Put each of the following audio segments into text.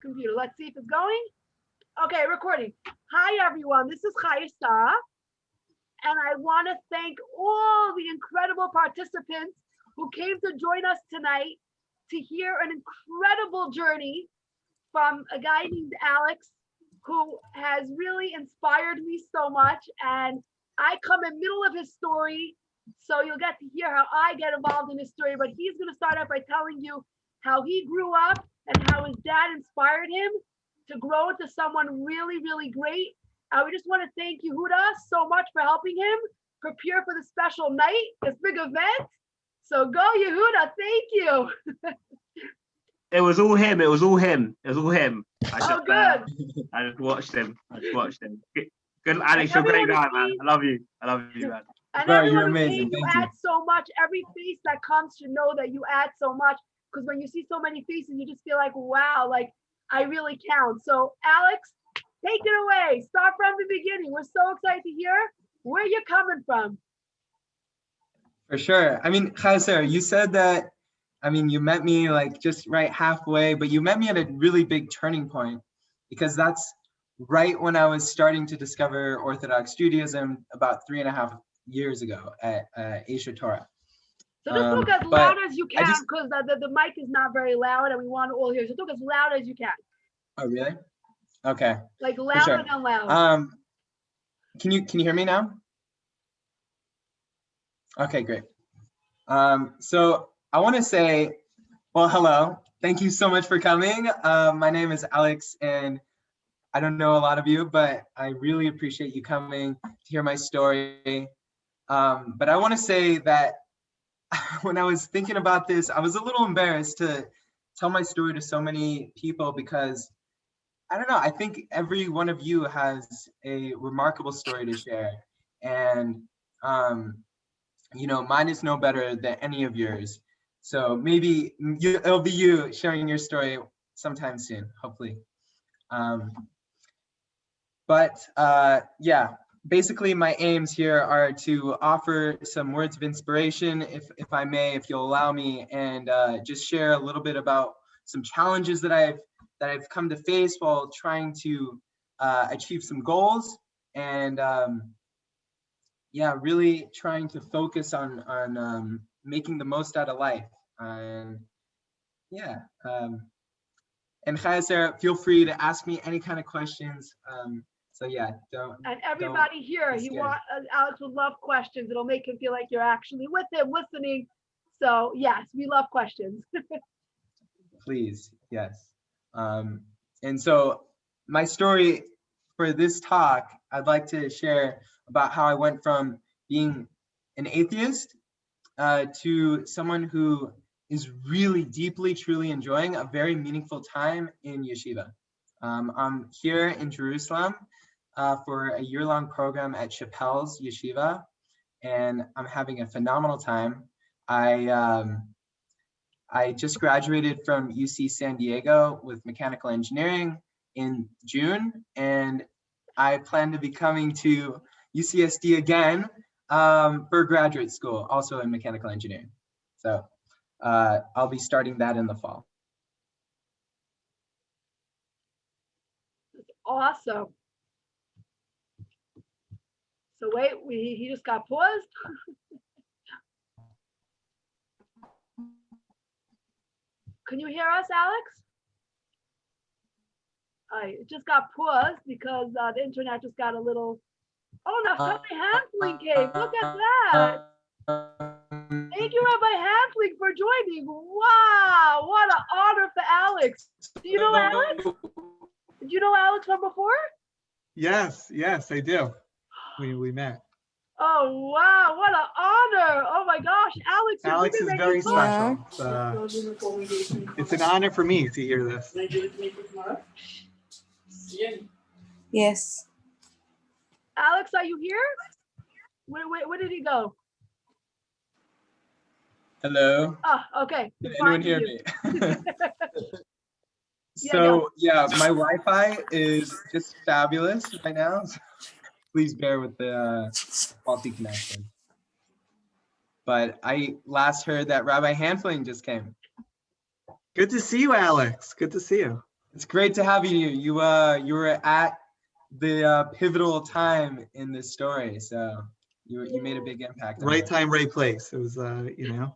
computer. Let's see if it's going. Okay, recording. Hi, everyone. This is Athiest, and I want to thank all the incredible participants who came to join us tonight to hear an incredible journey from a guy named Alex, who has really inspired me so much. And I come in the middle of his story, so you'll get to hear how I get involved in his story. But he's going to start out by telling you how he grew up and how his dad inspired him to grow into someone really, really great. We just want to thank Yehuda so much for helping him prepare for the special night, this big event. So go, Yehuda. Thank you. It was all him. It was all him. It was all him. Good. I just watched him. Good, Alex. You're a great guy, man. I love you. Man. And Bro, everyone you're amazing. you Thank add so much. Every face that comes should know that you add so much. Because when you see so many faces, you just feel like, wow, like I really count. So Alex, take it away. Start from the beginning. We're so excited to hear where you're coming from. For sure. I mean, Kaiser, you said that, you met me like just right halfway, but you met me at a really big turning point, because that's right when I was starting to discover Orthodox Judaism about 3.5 years ago at Asia Torah. So just talk as loud as you can, because the mic is not very loud and we want to all hear. So talk as loud as you can. Oh, really? Okay. Like louder than loud. Can you hear me now? Okay, great. So I want to say, well, hello. Thank you so much for coming. My name is Alex, and I don't know a lot of you, but I really appreciate you coming to hear my story. But I want to say that when I was thinking about this, I was a little embarrassed to tell my story to so many people, because I don't know, I think every one of you has a remarkable story to share. And, mine is no better than any of yours. So maybe it'll be you sharing your story sometime soon, hopefully. Yeah, basically my aims here are to offer some words of inspiration, if I may, if you'll allow me, and just share a little bit about some challenges that I've come to face while trying to achieve some goals, and really trying to focus on making the most out of life. And Chaya, feel free to ask me any kind of questions. So yeah, don't. And everybody here, Alex would love questions. It'll make him feel like you're actually with him, listening. So yes, we love questions. Please, yes. And so my story for this talk, I'd like to share about how I went from being an atheist to someone who is really deeply, truly enjoying a very meaningful time in yeshiva. I'm here in Jerusalem for a year-long program at Chappelle's Yeshiva, and I'm having a phenomenal time. I just graduated from UC San Diego with mechanical engineering in June, and I plan to be coming to UCSD again for graduate school, also in mechanical engineering. So I'll be starting that in the fall. Awesome. So wait, he just got paused. Can you hear us, Alex? It just got paused because the internet just got a little. Oh no, Rabbi Hansling came. Look at that. Thank you, Rabbi Hansling, for joining. Wow, what an honor for Alex. Do you know Alex? Did you know Alex from before? Yes, I do. We met. Oh wow, what an honor. Oh my gosh, Alex is very special. It's an honor for me to hear this. Yes. Alex, are you here? Where did he go? Hello. Oh, okay. Can anyone hear me? So yeah, my Wi-Fi is just fabulous right now. So please bear with the faulty connection. But I last heard that Rabbi Hansling just came. Good to see you, Alex. Good to see you. It's great to have you. You were at the pivotal time in this story, so you made a big impact. Right time, right place. It was, Yeah.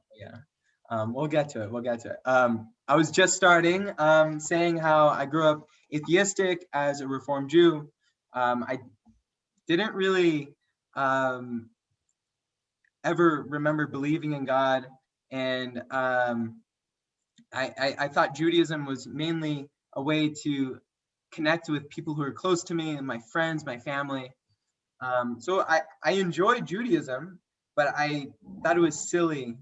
We'll get to it. We'll get to it. I was just starting saying how I grew up atheistic as a Reformed Jew. I didn't really ever remember believing in God, and I thought Judaism was mainly a way to connect with people who are close to me and my friends, my family. So I enjoyed Judaism, but I thought it was silly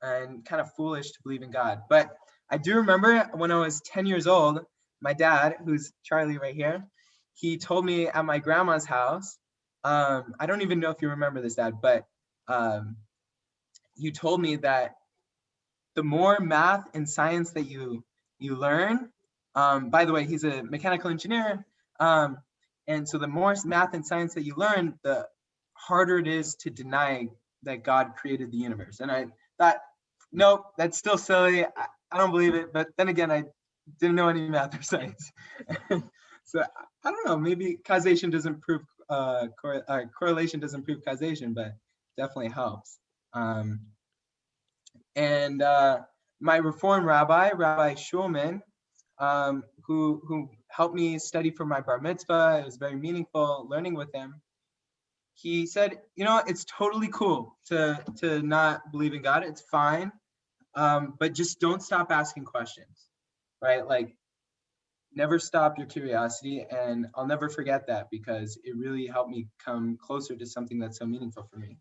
and kind of foolish to believe in God. But I do remember when I was 10 years old, my dad, who's Charlie right here, he told me at my grandma's house, I don't even know if you remember this, Dad, but you told me that the more math and science that you learn, by the way, he's a mechanical engineer, and so the more math and science that you learn, the harder it is to deny that God created the universe. And I thought, nope, that's still silly. I don't believe it. But then again, I didn't know any math or science. So I don't know, maybe causation doesn't prove, correlation doesn't prove causation, but definitely helps. And my Reform rabbi, Rabbi Schulman, who helped me study for my bar mitzvah, it was very meaningful learning with him. He said, it's totally cool to not believe in God. It's fine, but just don't stop asking questions, right? Like, never stop your curiosity. And I'll never forget that because it really helped me come closer to something that's so meaningful for me.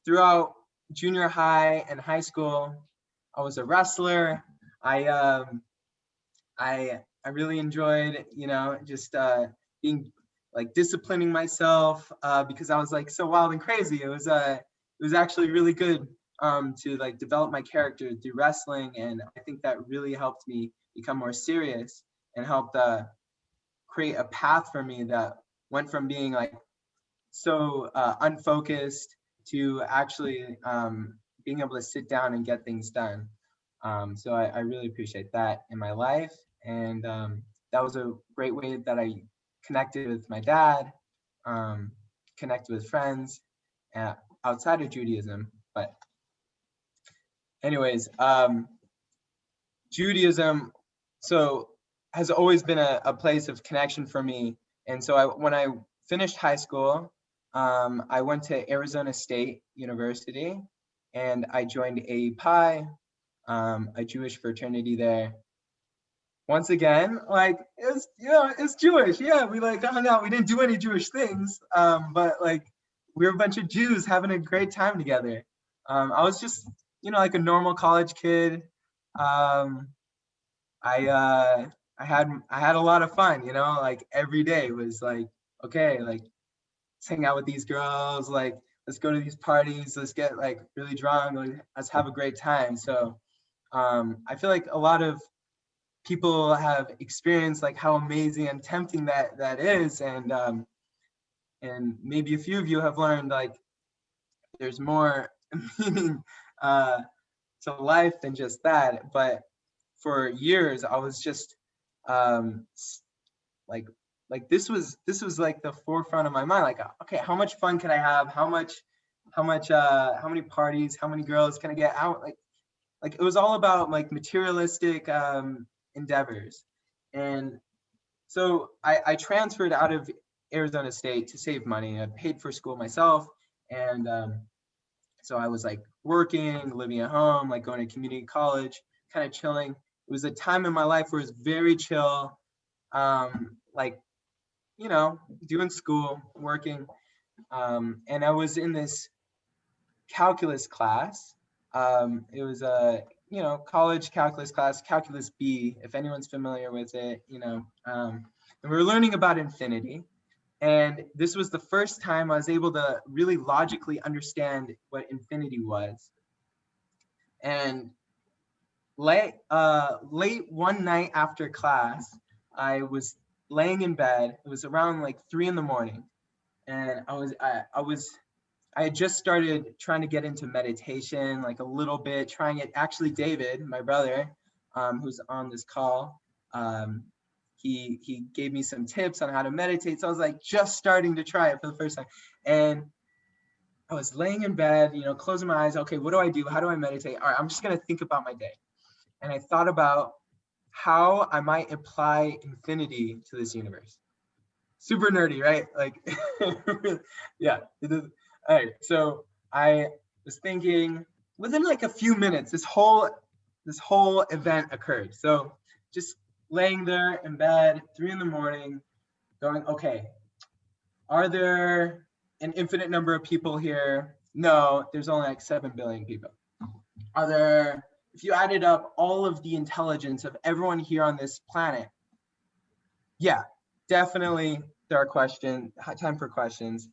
Throughout junior high and high school, I was a wrestler. I really enjoyed, just being like disciplining myself because I was like so wild and crazy. It was actually really good to like develop my character through wrestling, and I think that really helped me become more serious and helped create a path for me that went from being like so unfocused to actually being able to sit down and get things done. So I really appreciate that in my life. And that was a great way that I connected with my dad, connected with friends outside of Judaism. But anyways, Judaism has always been a place of connection for me. And so when I finished high school, I went to Arizona State University and I joined API, a Jewish fraternity there. Once again, like it's Jewish. Yeah, we like hung out. We didn't do any Jewish things, but like we were a bunch of Jews having a great time together. I was just like a normal college kid. I had a lot of fun. Like every day was like, okay, like let's hang out with these girls, like let's go to these parties, let's get like really drunk, like, let's have a great time. So I feel like a lot of people have experienced like how amazing and tempting that is, and maybe a few of you have learned like there's more meaning to life than just that. But for years I was just like this was like the forefront of my mind, like, okay, how much fun can I have, how many parties, how many girls can I get out, like it was all about like materialistic endeavors. And so I transferred out of Arizona State to save money. I paid for school myself, and so I was like working, living at home, like going to community college, kind of chilling. It was a time in my life where it was very chill, like doing school, working, and I was in this calculus class. It was a college calculus class, calculus B, if anyone's familiar with it. And we were learning about infinity. And this was the first time I was able to really logically understand what infinity was. And late one night after class, I was laying in bed. It was around like 3 a.m, and I had just started trying to get into meditation, like a little bit, trying it. Actually, David, my brother, who's on this call, he gave me some tips on how to meditate. So I was like just starting to try it for the first time. And I was laying in bed, closing my eyes. Okay, what do I do? How do I meditate? All right, I'm just going to think about my day. And I thought about how I might apply infinity to this universe. Super nerdy, right? Like, yeah. It is. All right, so I was thinking within like a few minutes, this whole event occurred. So just laying there in bed, 3 a.m, going, okay, are there an infinite number of people here? No, there's only like 7 billion people. Are there, if you added up all of the intelligence of everyone here on this planet, yeah, definitely there are questions, time for questions.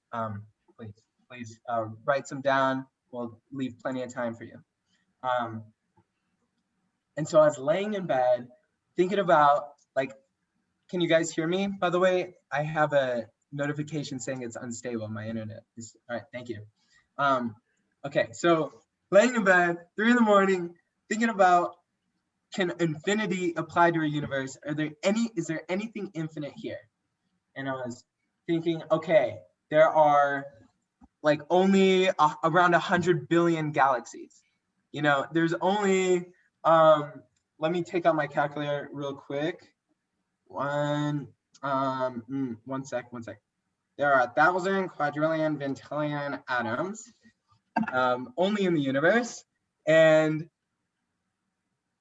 Please write some down. We'll leave plenty of time for you. And so I was laying in bed thinking about, like, can you guys hear me? By the way, I have a notification saying it's unstable. My internet is, all right, thank you. Okay, so laying in bed, 3 a.m, thinking about, can infinity apply to a universe? Is there anything infinite here? And I was thinking, okay, there are like only around 100 billion galaxies. There's only, let me take out my calculator real quick. One sec. There are 1,000 quadrillion ventillion atoms only in the universe, and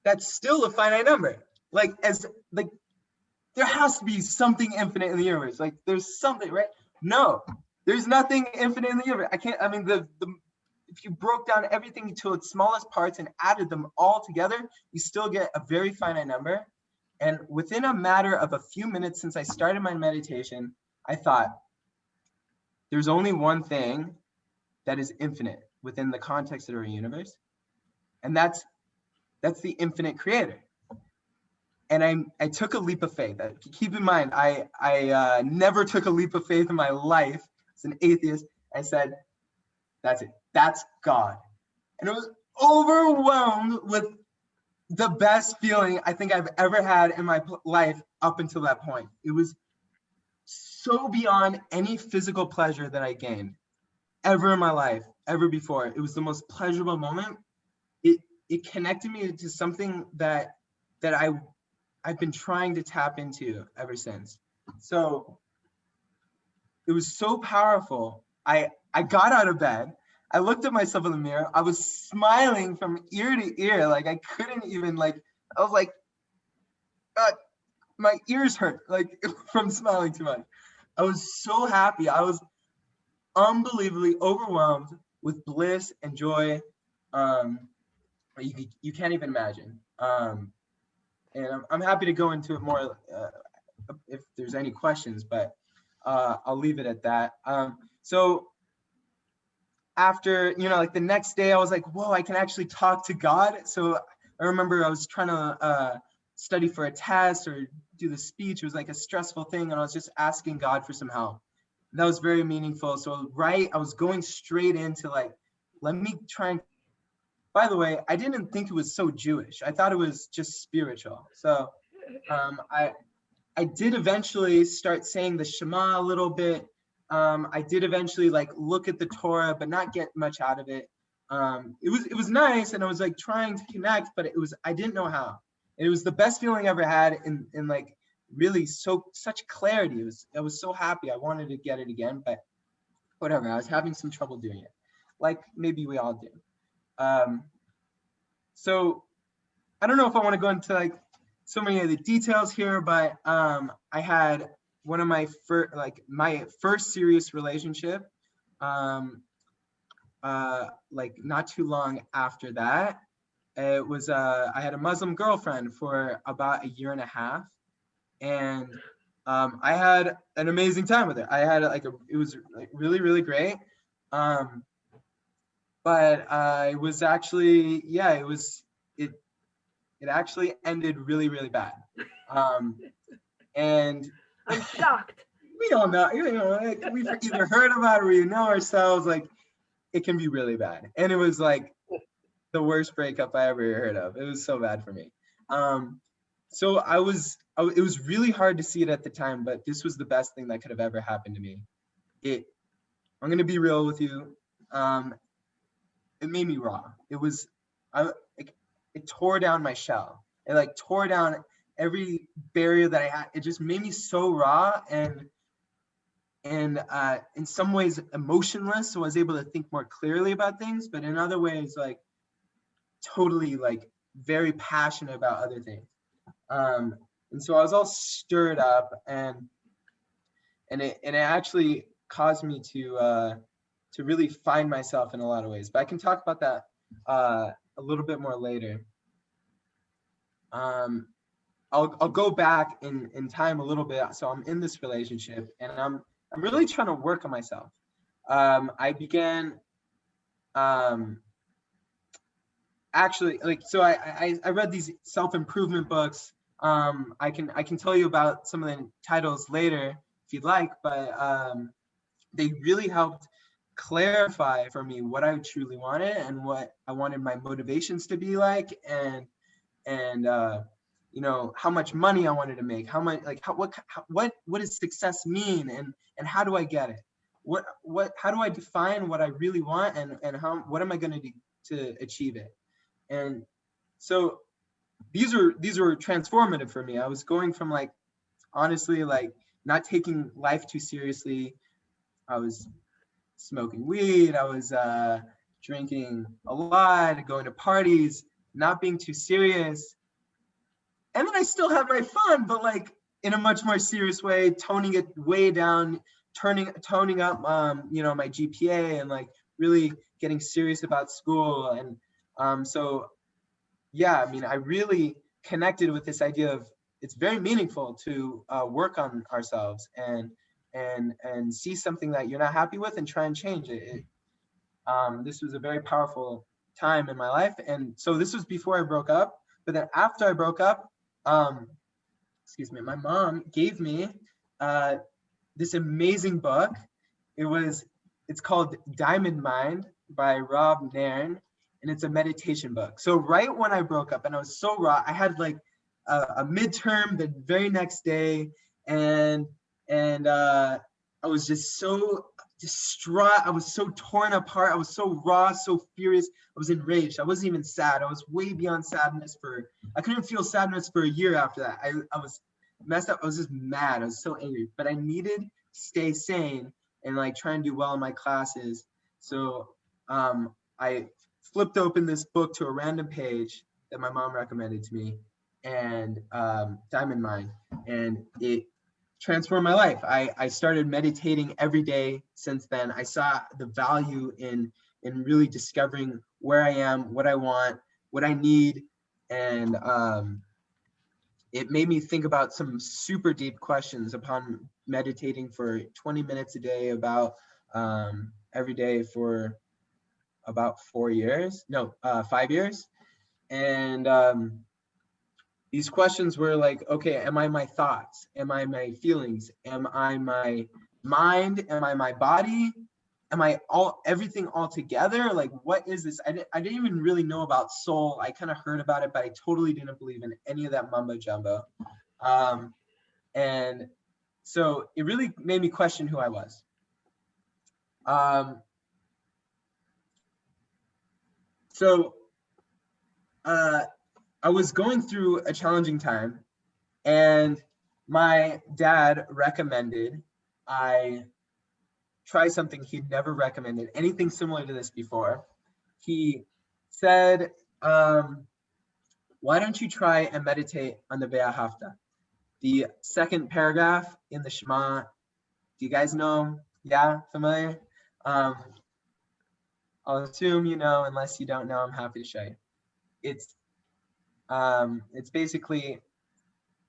that's still a finite number. Like there has to be something infinite in the universe. Like there's something, right? No, there's nothing infinite in the universe. If you broke down everything to its smallest parts and added them all together, you still get a very finite number. And within a matter of a few minutes since I started my meditation, I thought, there's only one thing that is infinite within the context of our universe, and that's the infinite creator. And I took a leap of faith. Keep in mind, I never took a leap of faith in my life as an atheist. I said, that's it. That's God. And it was overwhelmed with the best feeling I think I've ever had in my life up until that point. It was so beyond any physical pleasure that I gained ever in my life, ever before. It was the most pleasurable moment. It connected me to something that I've been trying to tap into ever since. So it was so powerful. I got out of bed. I looked at myself in the mirror. I was smiling from ear to ear. Like I couldn't even I was like, my ears hurt like from smiling too much. I was so happy. I was unbelievably overwhelmed with bliss and joy. You can't even imagine. And I'm happy to go into it more if there's any questions, but I'll leave it at that. So after, like the next day I was like, whoa, I can actually talk to God. So I remember I was trying to study for a test or do the speech. It was like a stressful thing. And I was just asking God for some help. That was very meaningful. So I was going straight into let me try and, by the way, I didn't think it was so Jewish. I thought it was just spiritual. So I did eventually start saying the Shema a little bit. I did eventually look at the Torah, but not get much out of it. It was nice, and I was trying to connect, but I didn't know how. And it was the best feeling I ever had in really such clarity. I was so happy. I wanted to get it again, but whatever. I was having some trouble doing it, like maybe we all do. So I don't know if I want to go into so many of the details here, but I had one of my first serious relationship not too long after that. It was I had a Muslim girlfriend for about 1.5 years, and I had an amazing time with her. I had it was really, really great. But it was actually, it actually ended really, really bad. And I'm shocked. We all know, we've either heard about it or we know ourselves, it can be really bad. And it was the worst breakup I ever heard of. It was so bad for me. so it was really hard to see it at the time, but this was the best thing that could have ever happened to me. I'm gonna be real with you. It made me raw. It tore down my shell. It like tore down every barrier that I had. It just made me so raw and in some ways emotionless. So I was able to think more clearly about things, but in other ways, like totally like very passionate about other things. And so I was all stirred up, and it actually caused me to really find myself in a lot of ways. But I can talk about that a little bit more later. I'll go back in time a little bit. So I'm in this relationship, and I'm really trying to work on myself. I began actually, like, so I read these self-improvement books. I can tell you about some of the titles later if you'd like, but they really helped clarify for me what I truly wanted and what I wanted my motivations to be like, and you know, how much money I wanted to make, how much, like, what does success mean, and how do I get it? How do I define what I really want, and what am I going to do to achieve it? And so these were transformative for me. I was going from, like, honestly, like, not taking life too seriously. I was smoking weed. I was drinking a lot, going to parties, not being too serious. And then I still have my fun, but like in a much more serious way, toning it way down, toning up, you know, my GPA, and like really getting serious about school. And so, yeah, I mean, I really connected with this idea of it's very meaningful to work on ourselves and see something that you're not happy with and try and change it. This was a very powerful time in my life. And so this was before I broke up, but then after I broke up, excuse me, my mom gave me this amazing book. It's called Diamond Mind by Rob Nairn, and it's a meditation book. So right when I broke up and I was so raw, I had like a midterm the very next day, and I was just so distraught. I was so torn apart. I was so raw, so furious. I was enraged. I wasn't even sad. I was way beyond sadness I couldn't feel sadness for a year after that. I was messed up. I was just mad. I was so angry, but I needed to stay sane and like try and do well in my classes. So I flipped open this book to a random page that my mom recommended to me, and Diamond Mind, and it transformed my life. I started meditating every day since then. I saw the value in really discovering where I am, what I want, what I need, and it made me think about some super deep questions upon meditating for 20 minutes a day about every day for about 5 years. And these questions were like, okay, am I my thoughts? Am I my feelings? Am I my mind? Am I my body? Am I everything all together? Like, what is this? I didn't even really know about soul. I kind of heard about it, but I totally didn't believe in any of that mumbo jumbo. And so it really made me question who I was. So I was going through a challenging time, and my dad recommended I try something he'd never recommended anything similar to this before. He said, why don't you try and meditate on the Ve'ahavta, the second paragraph in the Shema. Do you guys know? Yeah, familiar? I'll assume you know. Unless you don't know, I'm happy to show you. It's basically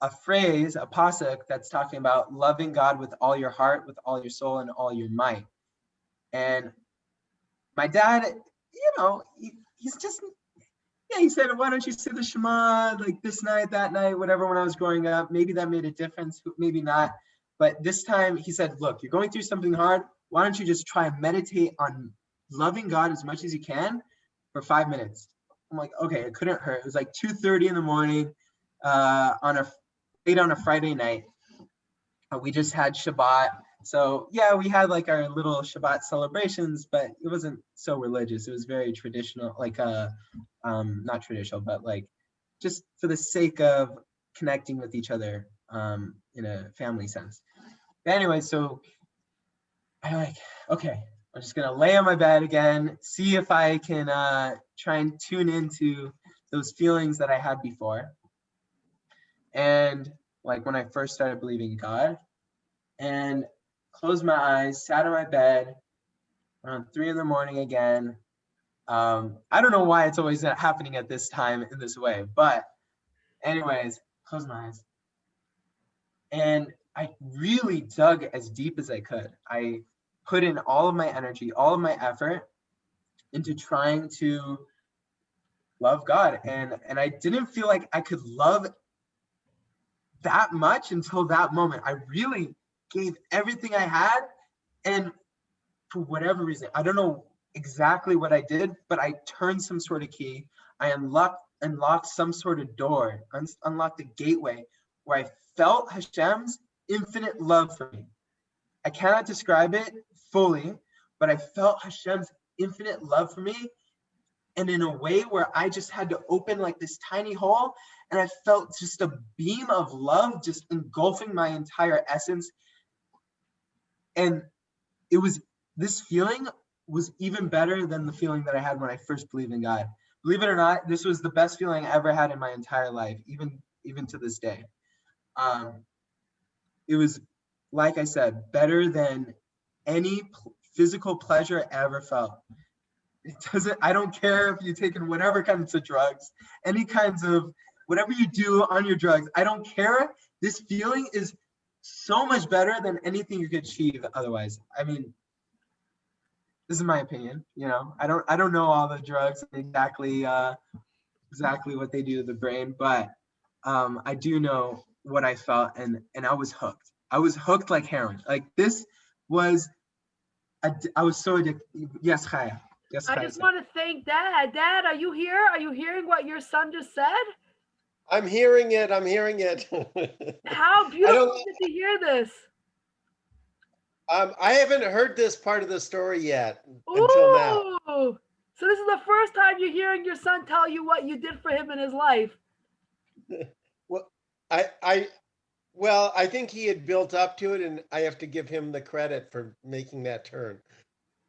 a phrase, a pasuk that's talking about loving God with all your heart, with all your soul, and all your might. And my dad, you know, he's just, yeah, he said, why don't you say the Shema like this night, that night, whatever, when I was growing up. Maybe that made a difference, maybe not. But this time he said, look, you're going through something hard. Why don't you just try and meditate on loving God as much as you can for 5 minutes? I'm like, okay, it couldn't hurt. It was like 2:30 in the morning. late on a Friday night. We just had Shabbat. So yeah, we had like our little Shabbat celebrations, but it wasn't so religious. It was very traditional, like not traditional, but like just for the sake of connecting with each other in a family sense. But anyway, so I'm like, okay, I'm just gonna lay on my bed again, see if I can try and tune into those feelings that I had before. And like when I first started believing in God, and closed my eyes, sat on my bed around 3 a.m. again. I don't know why it's always happening at this time in this way, but anyways, closed my eyes. And I really dug as deep as I could. I put in all of my energy, all of my effort into trying to love God. And I didn't feel like I could love that much until that moment. I really gave everything I had. And for whatever reason, I don't know exactly what I did, but I turned some sort of key. I unlocked some sort of door, unlocked a gateway where I felt Hashem's infinite love for me. I cannot describe it fully, but I felt Hashem's infinite love for me. And in a way where I just had to open like this tiny hole, and I felt just a beam of love just engulfing my entire essence. And it was, this feeling was even better than the feeling that I had when I first believed in God. Believe it or not, this was the best feeling I ever had in my entire life, even to this day. It was, like I said, better than any physical pleasure I ever felt. It doesn't, I don't care if you've taken whatever kinds of drugs, any kinds of, whatever you do on your drugs, I don't care. This feeling is so much better than anything you could achieve otherwise. I mean, this is my opinion, you know. I don't know all the drugs exactly what they do to the brain, but I do know what I felt, and I was hooked. I was hooked like heroin. Like this was, I was so addicted. Yes, Chaya. Yes, I Chaya. just want to thank Dad. Dad, are you here? Are you hearing what your son just said? I'm hearing it. I'm hearing it. How beautiful is it to hear this? I haven't heard this part of the story yet until now. Ooh, so this is the first time you're hearing your son tell you what you did for him in his life. Well, I think he had built up to it, and I have to give him the credit for making that turn.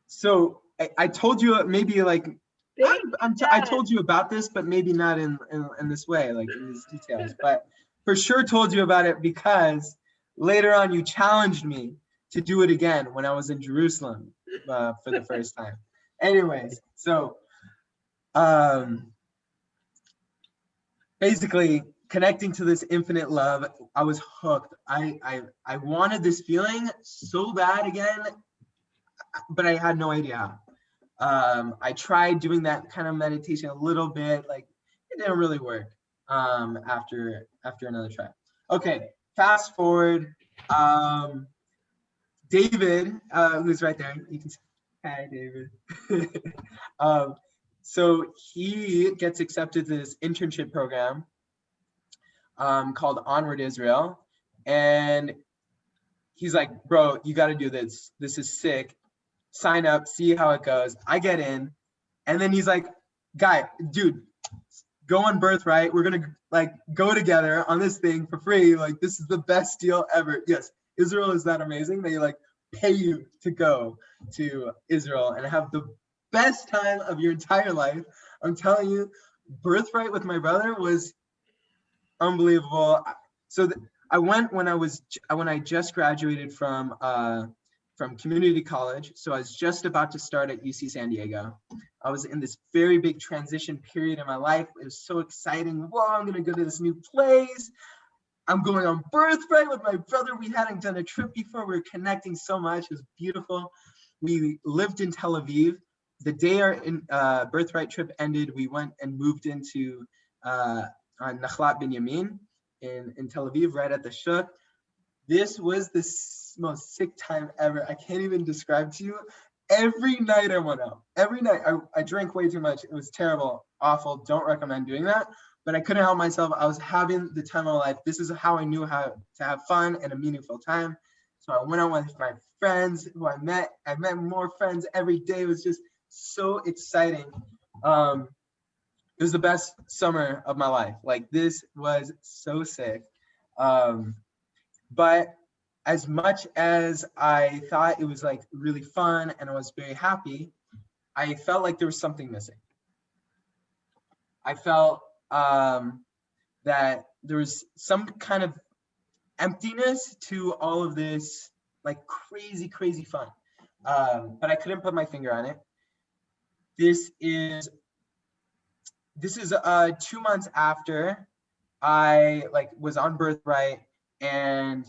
So I told you maybe like I told you about this, but maybe not in this way, like in these details. But for sure told you about it because later on you challenged me to do it again when I was in Jerusalem for the first time. Anyways, so basically connecting to this infinite love, I was hooked. I wanted this feeling so bad again, but I had no idea how. I tried doing that kind of meditation a little bit, like it didn't really work after another try. Okay, fast forward. David, who's right there, you can say, hi, David. So he gets accepted to this internship program called Onward Israel. And he's like, bro, you got to do this. This is sick. Sign up, see how it goes. I get in. And then he's like, dude, go on Birthright. We're going to like go together on this thing for free. Like, this is the best deal ever. Yes. Israel is that amazing. They like pay you to go to Israel and have the best time of your entire life. I'm telling you, Birthright with my brother was unbelievable. So I went when I just graduated from community college. So I was just about to start at UC San Diego. I was in this very big transition period in my life. It was so exciting. Whoa, I'm gonna go to this new place. I'm going on Birthright with my brother. We hadn't done a trip before. We were connecting so much. It was beautiful. We lived in Tel Aviv. The day our Birthright trip ended, we went and moved into Nachlat Binyamin in Tel Aviv, right at the Shuk. This was the most sick time ever. I can't even describe to you. Every night I went out. Every night I drank way too much. It was terrible, awful. Don't recommend doing that. but I couldn't help myself. I was having the time of my life. This is how I knew how to have fun and a meaningful time. So I went out with my friends who I met. I met more friends every day. It was just so exciting. It was the best summer of my life. Like, this was so sick. But as much as I thought it was like really fun and I was very happy, I felt like there was something missing. I felt that there was some kind of emptiness to all of this, like crazy fun. But I couldn't put my finger on it. This is 2 months after I was on Birthright, and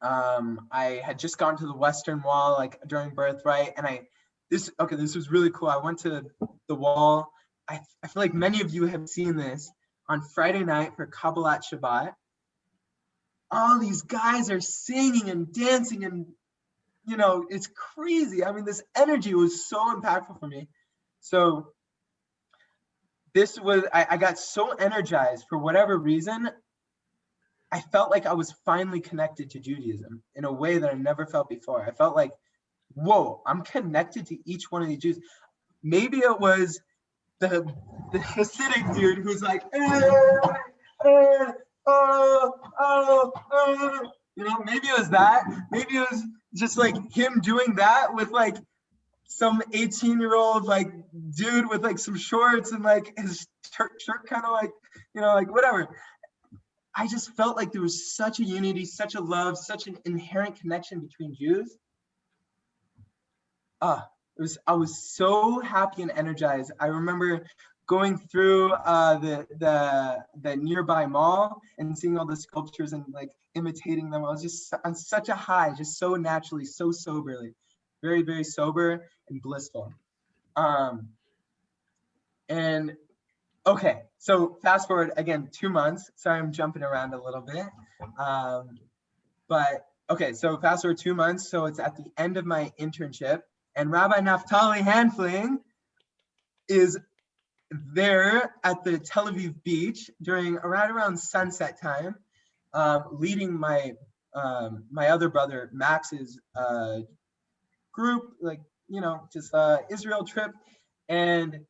I had just gone to the Western Wall during Birthright, and this was really cool. I went to the wall. I feel like many of you have seen this on Friday night for Kabbalat Shabbat. All these guys are singing and dancing, and it's crazy. I mean, this energy was so impactful for me. So this was, I got so energized for whatever reason. I felt like I was finally connected to Judaism in a way that I never felt before. I felt like, whoa, I'm connected to each one of these Jews. Maybe it was the Hasidic dude who's like, maybe it was that. Maybe it was just like him doing that with some 18-year-old dude with some shorts and his shirt kind of whatever. I just felt like there was such a unity, such a love, such an inherent connection between Jews. I was so happy and energized. I remember going through the nearby mall and seeing all the sculptures and imitating them. I was just on such a high, just so naturally, so soberly, very, very sober and blissful. And okay, so fast forward again 2 months. Sorry, I'm jumping around a little bit. But okay, so fast forward 2 months. So it's at the end of my internship, and Rabbi Naftali Hanfling is there at the Tel Aviv beach right around sunset time, leading my other brother Max's group, Israel trip. And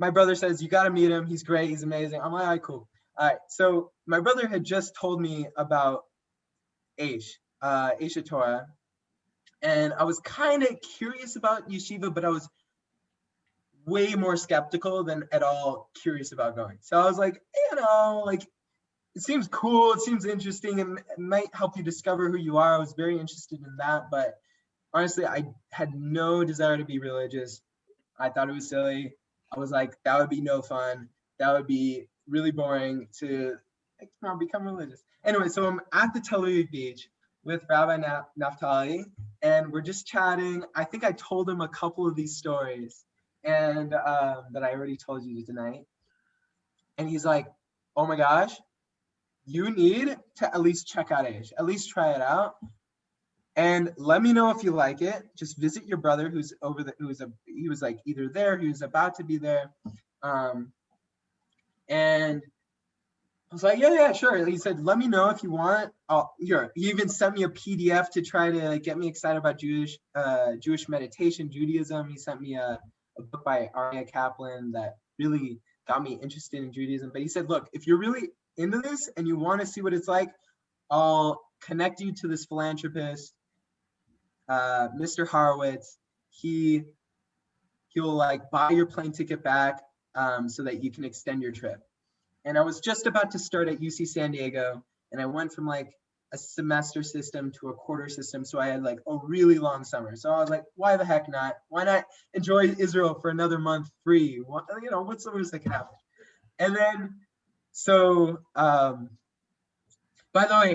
my brother says, you got to meet him. He's great. He's amazing. I'm like, all right, cool. All right. So my brother had just told me about Aish Torah. And I was kind of curious about yeshiva, but I was way more skeptical than at all curious about going. So I was like, it seems cool. It seems interesting. And it might help you discover who you are. I was very interested in that. But honestly, I had no desire to be religious. I thought it was silly. I was like, that would be no fun. That would be really boring to become religious. Anyway, so I'm at the Tel Aviv beach with Rabbi Naftali, and we're just chatting. I think I told him a couple of these stories and that I already told you tonight. And he's like, oh my gosh, you need to at least check out Aish, at least try it out. And let me know if you like it. Just visit your brother who's over there, he was either there, he was about to be there. And I was like, yeah, sure. He said, let me know if you want. He even sent me a PDF to try to get me excited about Jewish meditation, Judaism. He sent me a book by Aryeh Kaplan that really got me interested in Judaism. But he said, look, if you're really into this and you want to see what it's like, I'll connect you to this philanthropist, Mr. Horowitz. He'll buy your plane ticket back so that you can extend your trip. And I was just about to start at UC San Diego, and I went from a semester system to a quarter system. So I had a really long summer. So I was like, why the heck not? Why not enjoy Israel for another month free? What's the worst that can happen? And then, so, by the way,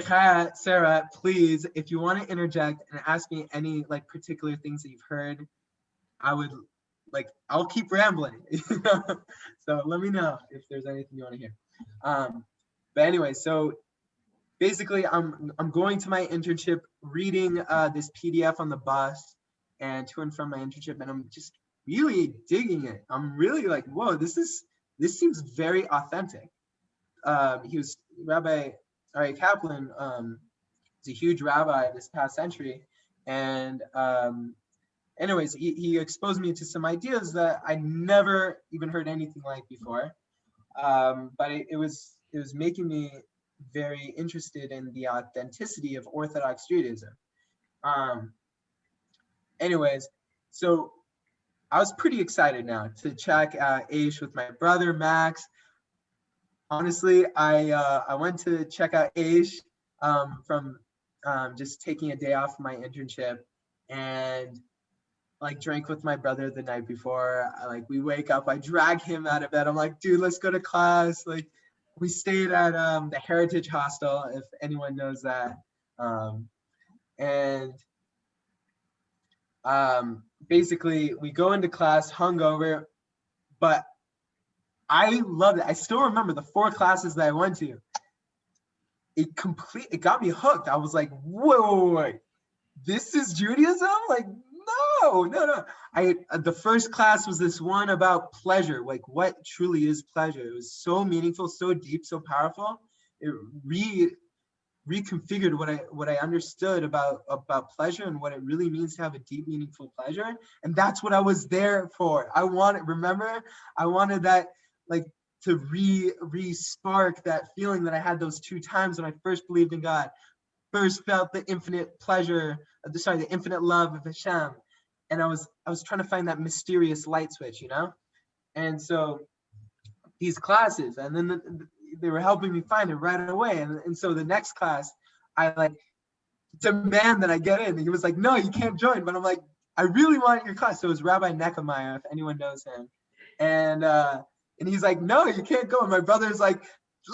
Sarah, please, if you want to interject and ask me any particular things that you've heard, I would I'll keep rambling. So let me know if there's anything you want to hear. But anyway, so basically I'm going to my internship, reading this PDF on the bus and to and from my internship, and I'm just really digging it. I'm really whoa, this seems very authentic. he was Rabbi Ari Kaplan. He's a huge rabbi this past century, and anyways, he exposed me to some ideas that I never even heard anything like before. But it was making me very interested in the authenticity of Orthodox Judaism. Anyways, so I was pretty excited now to check Aish with my brother Max. Honestly, I went to check out Aish from just taking a day off my internship, and like drank with my brother the night before. We wake up, I drag him out of bed. I'm like, dude, let's go to class. Like, we stayed at the Heritage Hostel, if anyone knows that. And basically we go into class hungover, but I loved it. I still remember the 4 classes that I went to. It got me hooked. I was like, whoa, this is Judaism? Like, no. The first class was this one about pleasure, like what truly is pleasure. It was so meaningful, so deep, so powerful. It reconfigured what I understood about pleasure and what it really means to have a deep, meaningful pleasure. And that's what I was there for. I wanted that, like, to re-spark that feeling that I had those 2 times when I first believed in God, first felt the infinite pleasure, the infinite love of Hashem. And I was trying to find that mysterious light switch, you know? And so these classes, and then they were helping me find it right away. And so the next class, I like demand that I get in. And he was like, no, you can't join. But I'm like, I really want your class. So it was Rabbi Nechemiah, if anyone knows him. And he's like, no, you can't go. And my brother's like,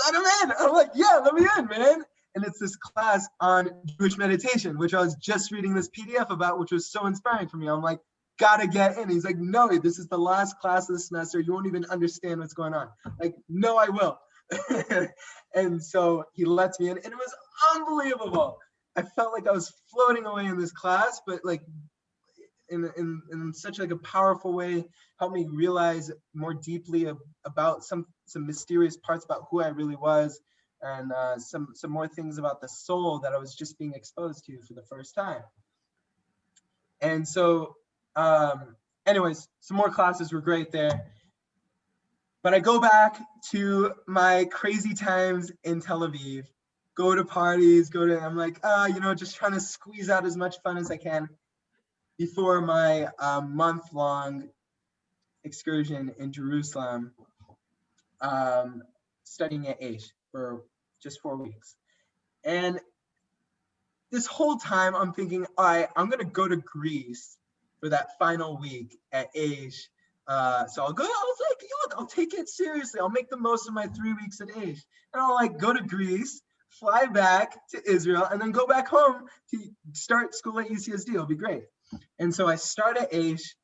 let him in. I'm like, yeah, let me in, man. And it's this class on Jewish meditation, which I was just reading this PDF about, which was so inspiring for me. I'm like, gotta get in. He's like, no, this is the last class of the semester. You won't even understand what's going on. Like, no, I will. And so he lets me in, and it was unbelievable. I felt like I was floating away in this class, but like in such like a powerful way, helped me realize more deeply about some mysterious parts about who I really was, and some more things about the soul that I was just being exposed to for the first time. And so anyways, some more classes were great there. But I go back to my crazy times in Tel Aviv, go to parties, I'm like, just trying to squeeze out as much fun as I can before my month-long excursion in Jerusalem, studying at Aish for just 4 weeks. And this whole time I'm thinking, all right, I'm gonna go to Greece for that final week at Aish. So I'll go, I was like, look, I'll take it seriously. I'll make the most of my 3 weeks at Aish. And I'll like go to Greece, fly back to Israel, and then go back home to start school at UCSD. It'll be great. And so I start at Aish,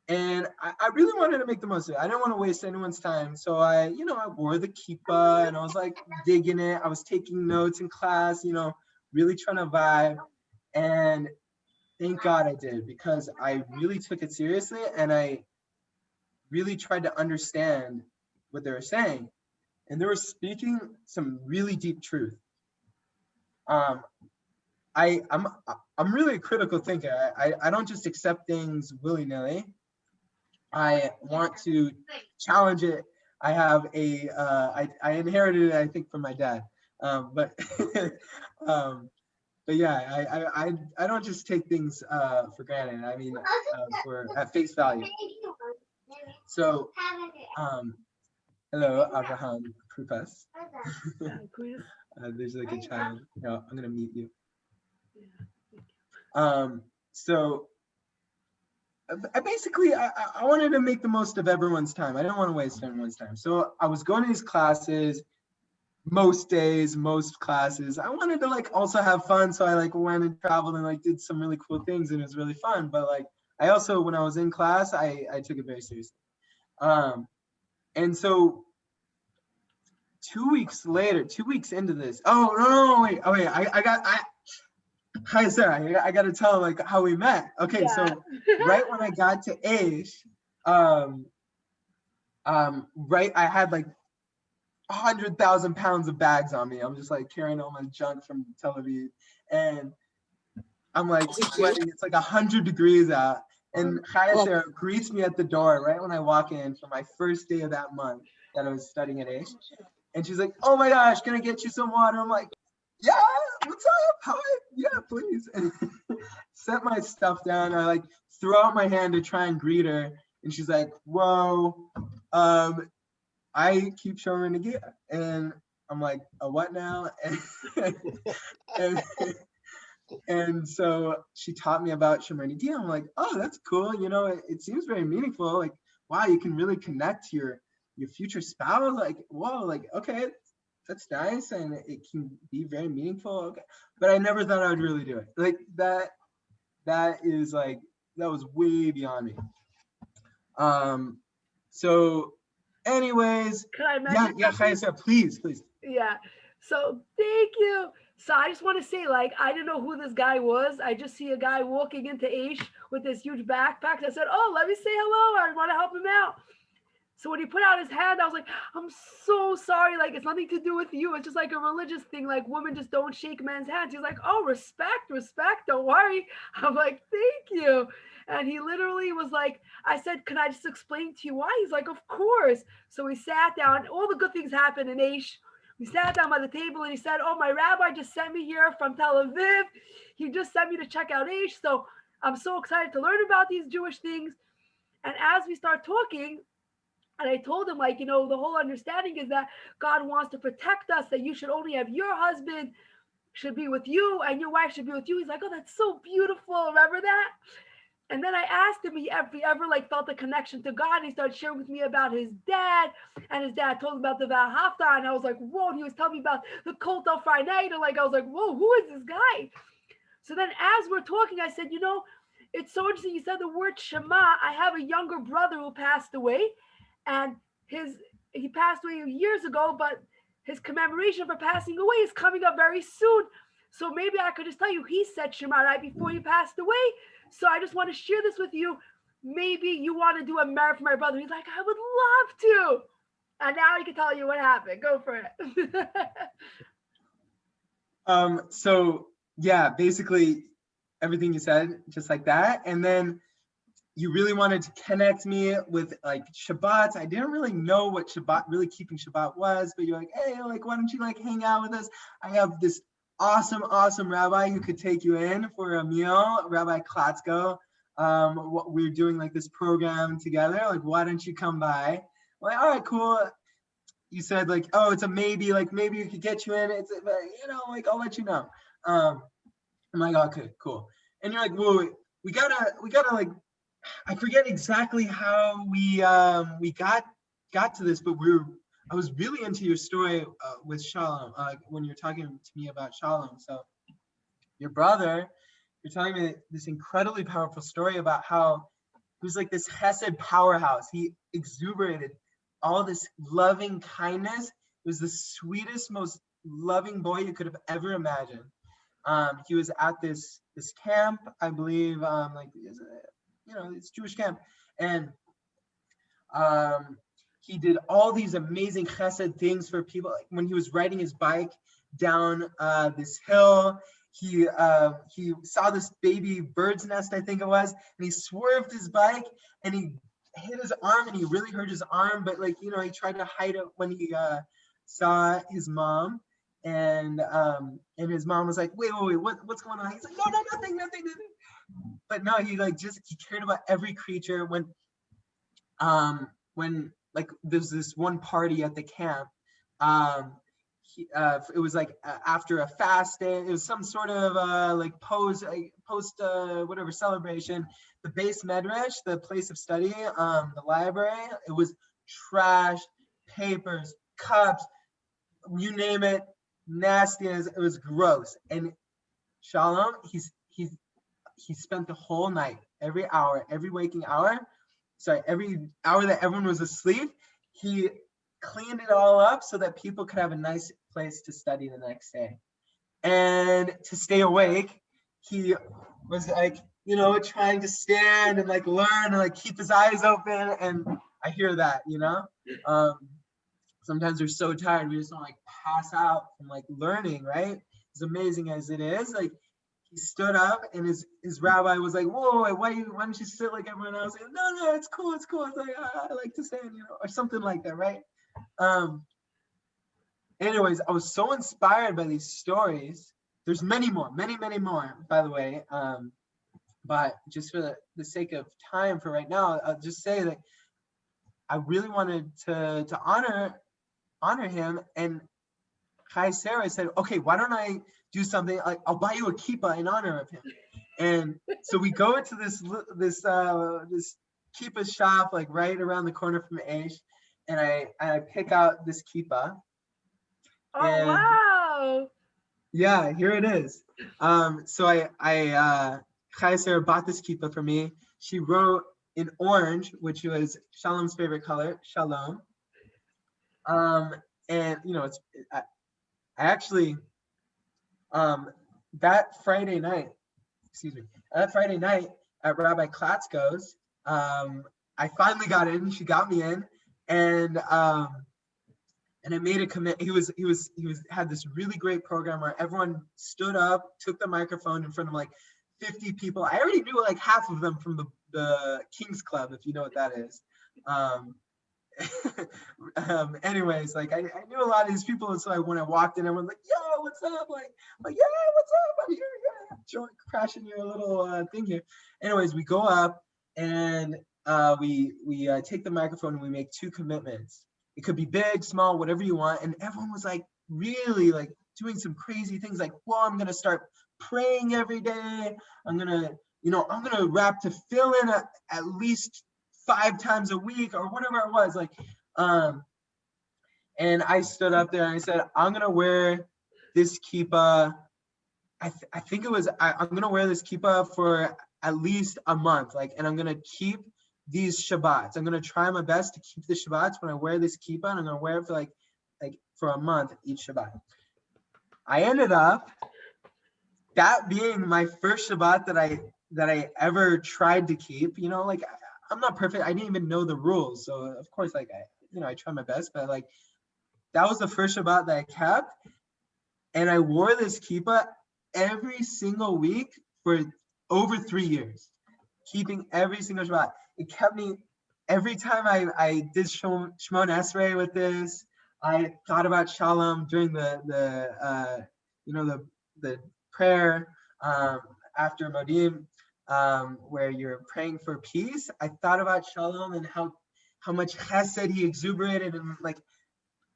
and I really wanted to make the most of it. I didn't want to waste anyone's time. So I wore the kippah, and I was like digging it. I was taking notes in class, really trying to vibe. And thank God I did, because I really took it seriously, and I really tried to understand what they were saying. And they were speaking some really deep truth. I'm really a critical thinker. I don't just accept things willy-nilly. I want to challenge it. I have I inherited it, I think, from my dad. But yeah, I don't just take things for granted. I mean, for at face value. So, hello, Abraham Krupas. There's like a child. No, I'm gonna mute you. So I basically wanted to make the most of everyone's time. I didn't want to waste everyone's time. So I was going to these classes most days, most classes. I wanted to like also have fun. So I like went and traveled and like did some really cool things, and it was really fun. But like I also, when I was in class, I took it very seriously. And so 2 weeks later, 2 weeks into this, wait, hi Sarah, I gotta tell like how we met. Okay, yeah. So right when I got to Aish, right, 100,000 pounds of bags on me. I'm just like carrying all my junk from Tel Aviv, and I'm like sweating. It's like 100 degrees out. And Chaya Sarah greets me at the door right when I walk in for my first day of that month that I was studying at Aish. And she's like, "Oh my gosh, can I get you some water?" I'm like, "Yeah, what's up? Hi, yeah, please." And set my stuff down. I like throw out my hand to try and greet her. And she's like, "Whoa, I keep showing Nagia." And I'm like, "A what now?" And, and so she taught me about Shomer Nagia. I'm like, "Oh, that's cool. You know, it seems very meaningful. Like, wow, you can really connect to your future spouse. Like, whoa, like, okay, that's nice, and it can be very meaningful." Okay, but I never thought I would really do it. Like that is like, that was way beyond me. So anyways, Can I mention yeah, something? Chaya, please. Yeah. So thank you. So I just want to say, like, I didn't know who this guy was. I just see a guy walking into Aish with this huge backpack. I said, "Oh, let me say hello. I want to help him out." So when he put out his hand, I was like, "I'm so sorry. Like, it's nothing to do with you. It's just like a religious thing. Like, women just don't shake men's hands." He's like, "Oh, respect. Don't worry." I'm like, "Thank you." And he literally was like, I said, "Can I just explain to you why?" He's like, "Of course." So we sat down. All the good things happened in Aish. We sat down by the table and he said, "Oh, my rabbi just sent me here from Tel Aviv. He just sent me to check out Aish. So I'm so excited to learn about these Jewish things." And as we start talking, and I told him, like, the whole understanding is that God wants to protect us, that you should only have your husband should be with you and your wife should be with you. He's like, "Oh, that's so beautiful. Remember that?" And then I asked him if he ever like felt a connection to God. And he started sharing with me about his dad, and his dad told him about the Valhafta, and I was like, "Whoa!" And he was telling me about the cult of Friday night, and like I was like, "Whoa, who is this guy?" So then, as we're talking, I said, "It's so interesting. You said the word Shema. I have a younger brother who passed away, and he passed away years ago, but his commemoration for passing away is coming up very soon. So maybe I could just tell you, he said Shema right before he passed away. So I just want to share this with you. Maybe you want to do a merit for my brother." He's like, "I would love to." And now he can tell you what happened. Go for it. So yeah, basically everything you said, just like that. And then you really wanted to connect me with like Shabbat. I didn't really know what Shabbat, really keeping Shabbat was, but you're like, "Hey, like, why don't you like hang out with us? I have this awesome rabbi who could take you in for a meal, Rabbi Klatzko. What we're doing like this program together. Like, why don't you come by?" I'm like, "All right, cool." You said like, "Oh, it's a maybe. Like, maybe we could get you in. It's, like, I'll let you know." I'm like, "Okay, cool." And you're like, "Whoa, we gotta like." I forget exactly how we got to this, but I was really into your story with Shalom, when you're talking to me about Shalom. So your brother, you're telling me this incredibly powerful story about how he was like this chesed powerhouse. He exuberated all this loving kindness. He was the sweetest, most loving boy you could have ever imagined. He was at this camp, I believe, it's Jewish camp, and he did all these amazing chesed things for people. Like when he was riding his bike down this hill, he saw this baby bird's nest, I think it was, and he swerved his bike and he hit his arm, and he really hurt his arm, but like, he tried to hide it when he saw his mom. And his mom was like, wait, what's going on? He's like, no, nothing. But no, he cared about every creature. When like there's this one party at the camp, it was like after a fast day, it was some sort of post whatever celebration. The base medrash, the place of study, the library, it was trash, papers, cups, you name it, nastiness. It was gross. And Shalom, he spent the whole night, every waking hour, every hour that everyone was asleep, he cleaned it all up so that people could have a nice place to study the next day. And to stay awake, he was like, trying to stand and like learn and like keep his eyes open. And I hear that, sometimes we're so tired, we just want to like pass out from like learning, right? As amazing as it is, like he stood up and his rabbi was like, whoa, why don't you sit like everyone else? Like, no, it's cool. It's like, I like to stand, or something like that, right? Anyways, I was so inspired by these stories. There's many more, many more, by the way. But just for the sake of time for right now, I'll just say that I really wanted to honor him. And Chai Sarah said, okay, why don't I do something like I'll buy you a kippah in honor of him. And so we go into this kippah shop like right around the corner from Aish, and I pick out this kippah. Oh, And wow. yeah, here it is. So Chai Sarah bought this kippah for me. She wrote in orange, which was Shalom's favorite color, Shalom. And I actually that Friday night at Rabbi Klatzko's, I finally got in. She got me in, and I made a commit. He had this really great program where everyone stood up, took the microphone in front of like 50 people. I already knew like half of them from the King's Club, if you know what that is. Anyways, like I knew a lot of these people, and so when I walked in, everyone's like, "Yo, what's up?" Like, yeah, what's up? I'm here, yeah, crashing your little thing here. Anyways, we go up and we take the microphone and we make 2 commitments. It could be big, small, whatever you want. And everyone was like really like doing some crazy things, like, "Well, I'm gonna start praying every day. I'm gonna wrap tefillin at least 5 times a week," or whatever it was, like, and I stood up there and I said, I'm gonna wear this kippah. I think it was I'm gonna wear this kippah for at least a month, like, and I'm gonna keep these Shabbats. I'm gonna try my best to keep the Shabbats when I wear this kippah, and I'm gonna wear it for like for a month each Shabbat. I ended up that being my first Shabbat that I ever tried to keep. Like, I'm not perfect. I didn't even know the rules. So of course, like, I tried my best, but like that was the first Shabbat that I kept. And I wore this kippah every single week for over 3 years, keeping every single Shabbat. It kept me, every time I did Shemon Esrei with this, I thought about Shalom during the prayer after Modim, where you're praying for peace. I thought about Shalom and how much chesed he exuberated, and like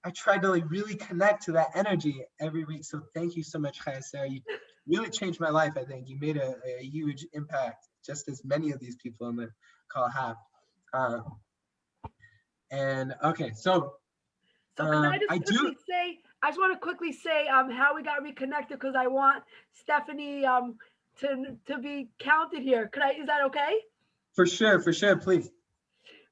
I tried to like really connect to that energy every week. So thank you so much, Chai Sarah. You really changed my life. I think you made a huge impact, just as many of these people on the call have. And okay, so can I just want to quickly say how we got reconnected, because I want Stephanie to be counted here. Is that okay? For sure, please.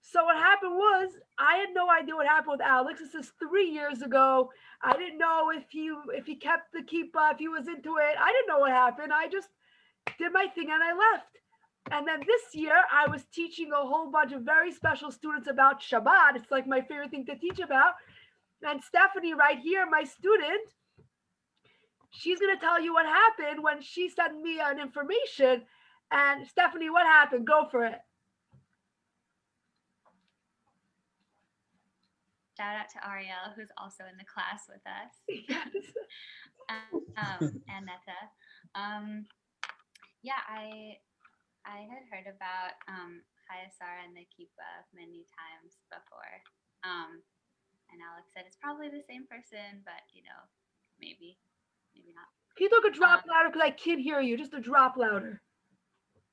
So what happened was, I had no idea what happened with Alex. This is 3 years ago. I didn't know if he kept the kippah, if he was into it. I didn't know what happened. I just did my thing and I left. And then this year, I was teaching a whole bunch of very special students about Shabbat. It's like my favorite thing to teach about. And Stephanie right here, my student, she's going to tell you what happened when she sent me an information. And Stephanie, what happened? Go for it. Shout out to Ariel, who's also in the class with us. Yes. And Netta. Yeah, I had heard about Chayasara and the kippah many times before. And Alex said it's probably the same person, but maybe not. Can you talk a drop louder, because I can't hear you? Just a drop louder,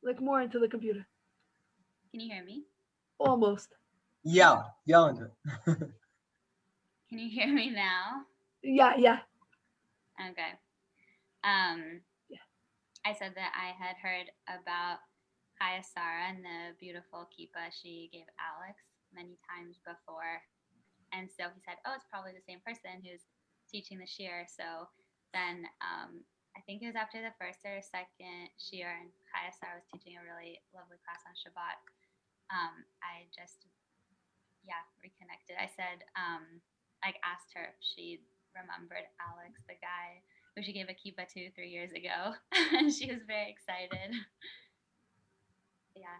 like more into the computer. Can you hear me? Almost. Yell into it. Can you hear me now? Yeah. Okay. Yeah. I said that I had heard about Chayasara and the beautiful kippah she gave Alex many times before. And so he said, oh, it's probably the same person who's teaching the shiur. So then I think it was after the first or second shiur, and Chayasara was teaching a really lovely class on Shabbat. I just reconnected. I said, like asked her if she remembered Alex, the guy who she gave a kippah to 3 years ago, and she was very excited. Yeah.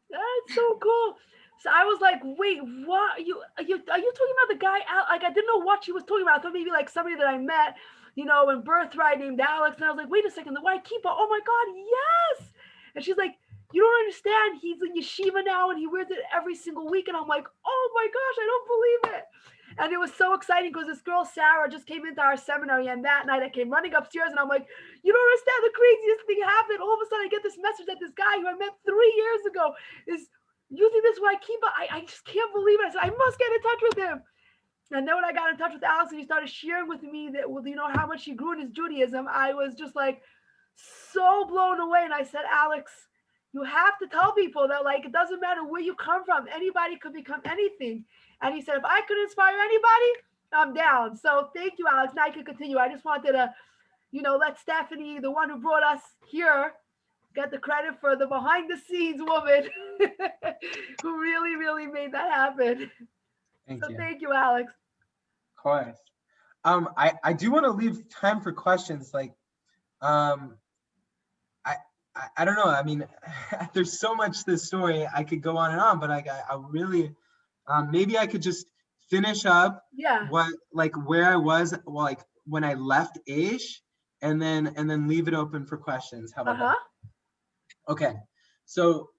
That's so cool. So I was like, wait, what? Are you talking about the guy? Like I didn't know what she was talking about. I thought maybe like somebody that I met, in Birthright named Alex. And I was like, wait a second, the white keeper. Oh my God, yes. And she's like, you don't understand. He's in yeshiva now and he wears it every single week. And I'm like, oh my gosh, I don't believe it. And it was so exciting because this girl, Sarah, just came into our seminary. And that night I came running upstairs and I'm like, you don't understand, the craziest thing happened. All of a sudden I get this message that this guy who I met 3 years ago is using this white kippah. I just can't believe it. I said, I must get in touch with him. And then when I got in touch with Alex and he started sharing with me that, how much he grew in his Judaism, I was just like so blown away. And I said, Alex, you have to tell people that, like, it doesn't matter where you come from. Anybody could become anything. And he said, if I could inspire anybody, I'm down. So thank you, Alex. Now I can continue. I just wanted to, let Stephanie, the one who brought us here, get the credit for the behind the scenes woman who really, really made that happen. Thank you, Alex. Of course. I do want to leave time for questions. Like, I don't know. I mean, there's so much to this story. I could go on and on, but I really, maybe I could just finish up where I was, like when I left Aish, and then leave it open for questions. How about that? Okay. So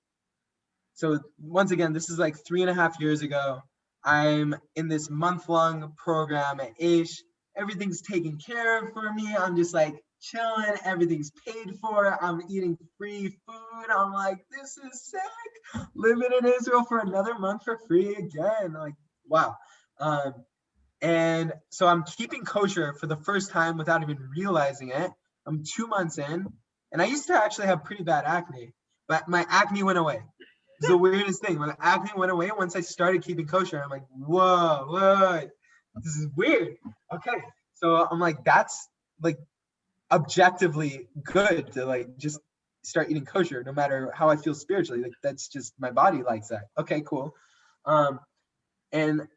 once again, this is like 3.5 years ago. I'm in this month-long program at Aish. Everything's taken care of for me. I'm just like chilling. Everything's paid for. I'm eating free food. I'm like, this is sick. Living in Israel for another month for free again. Like, wow. And so I'm keeping kosher for the first time without even realizing it. I'm 2 months in, and I used to actually have pretty bad acne, but my acne went away. It's the weirdest thing. My acne went away once I started keeping kosher. I'm like, whoa, this is weird. Okay, so I'm like, that's like objectively good to like just start eating kosher, no matter how I feel spiritually. Like that's just my body likes that. Okay, cool. And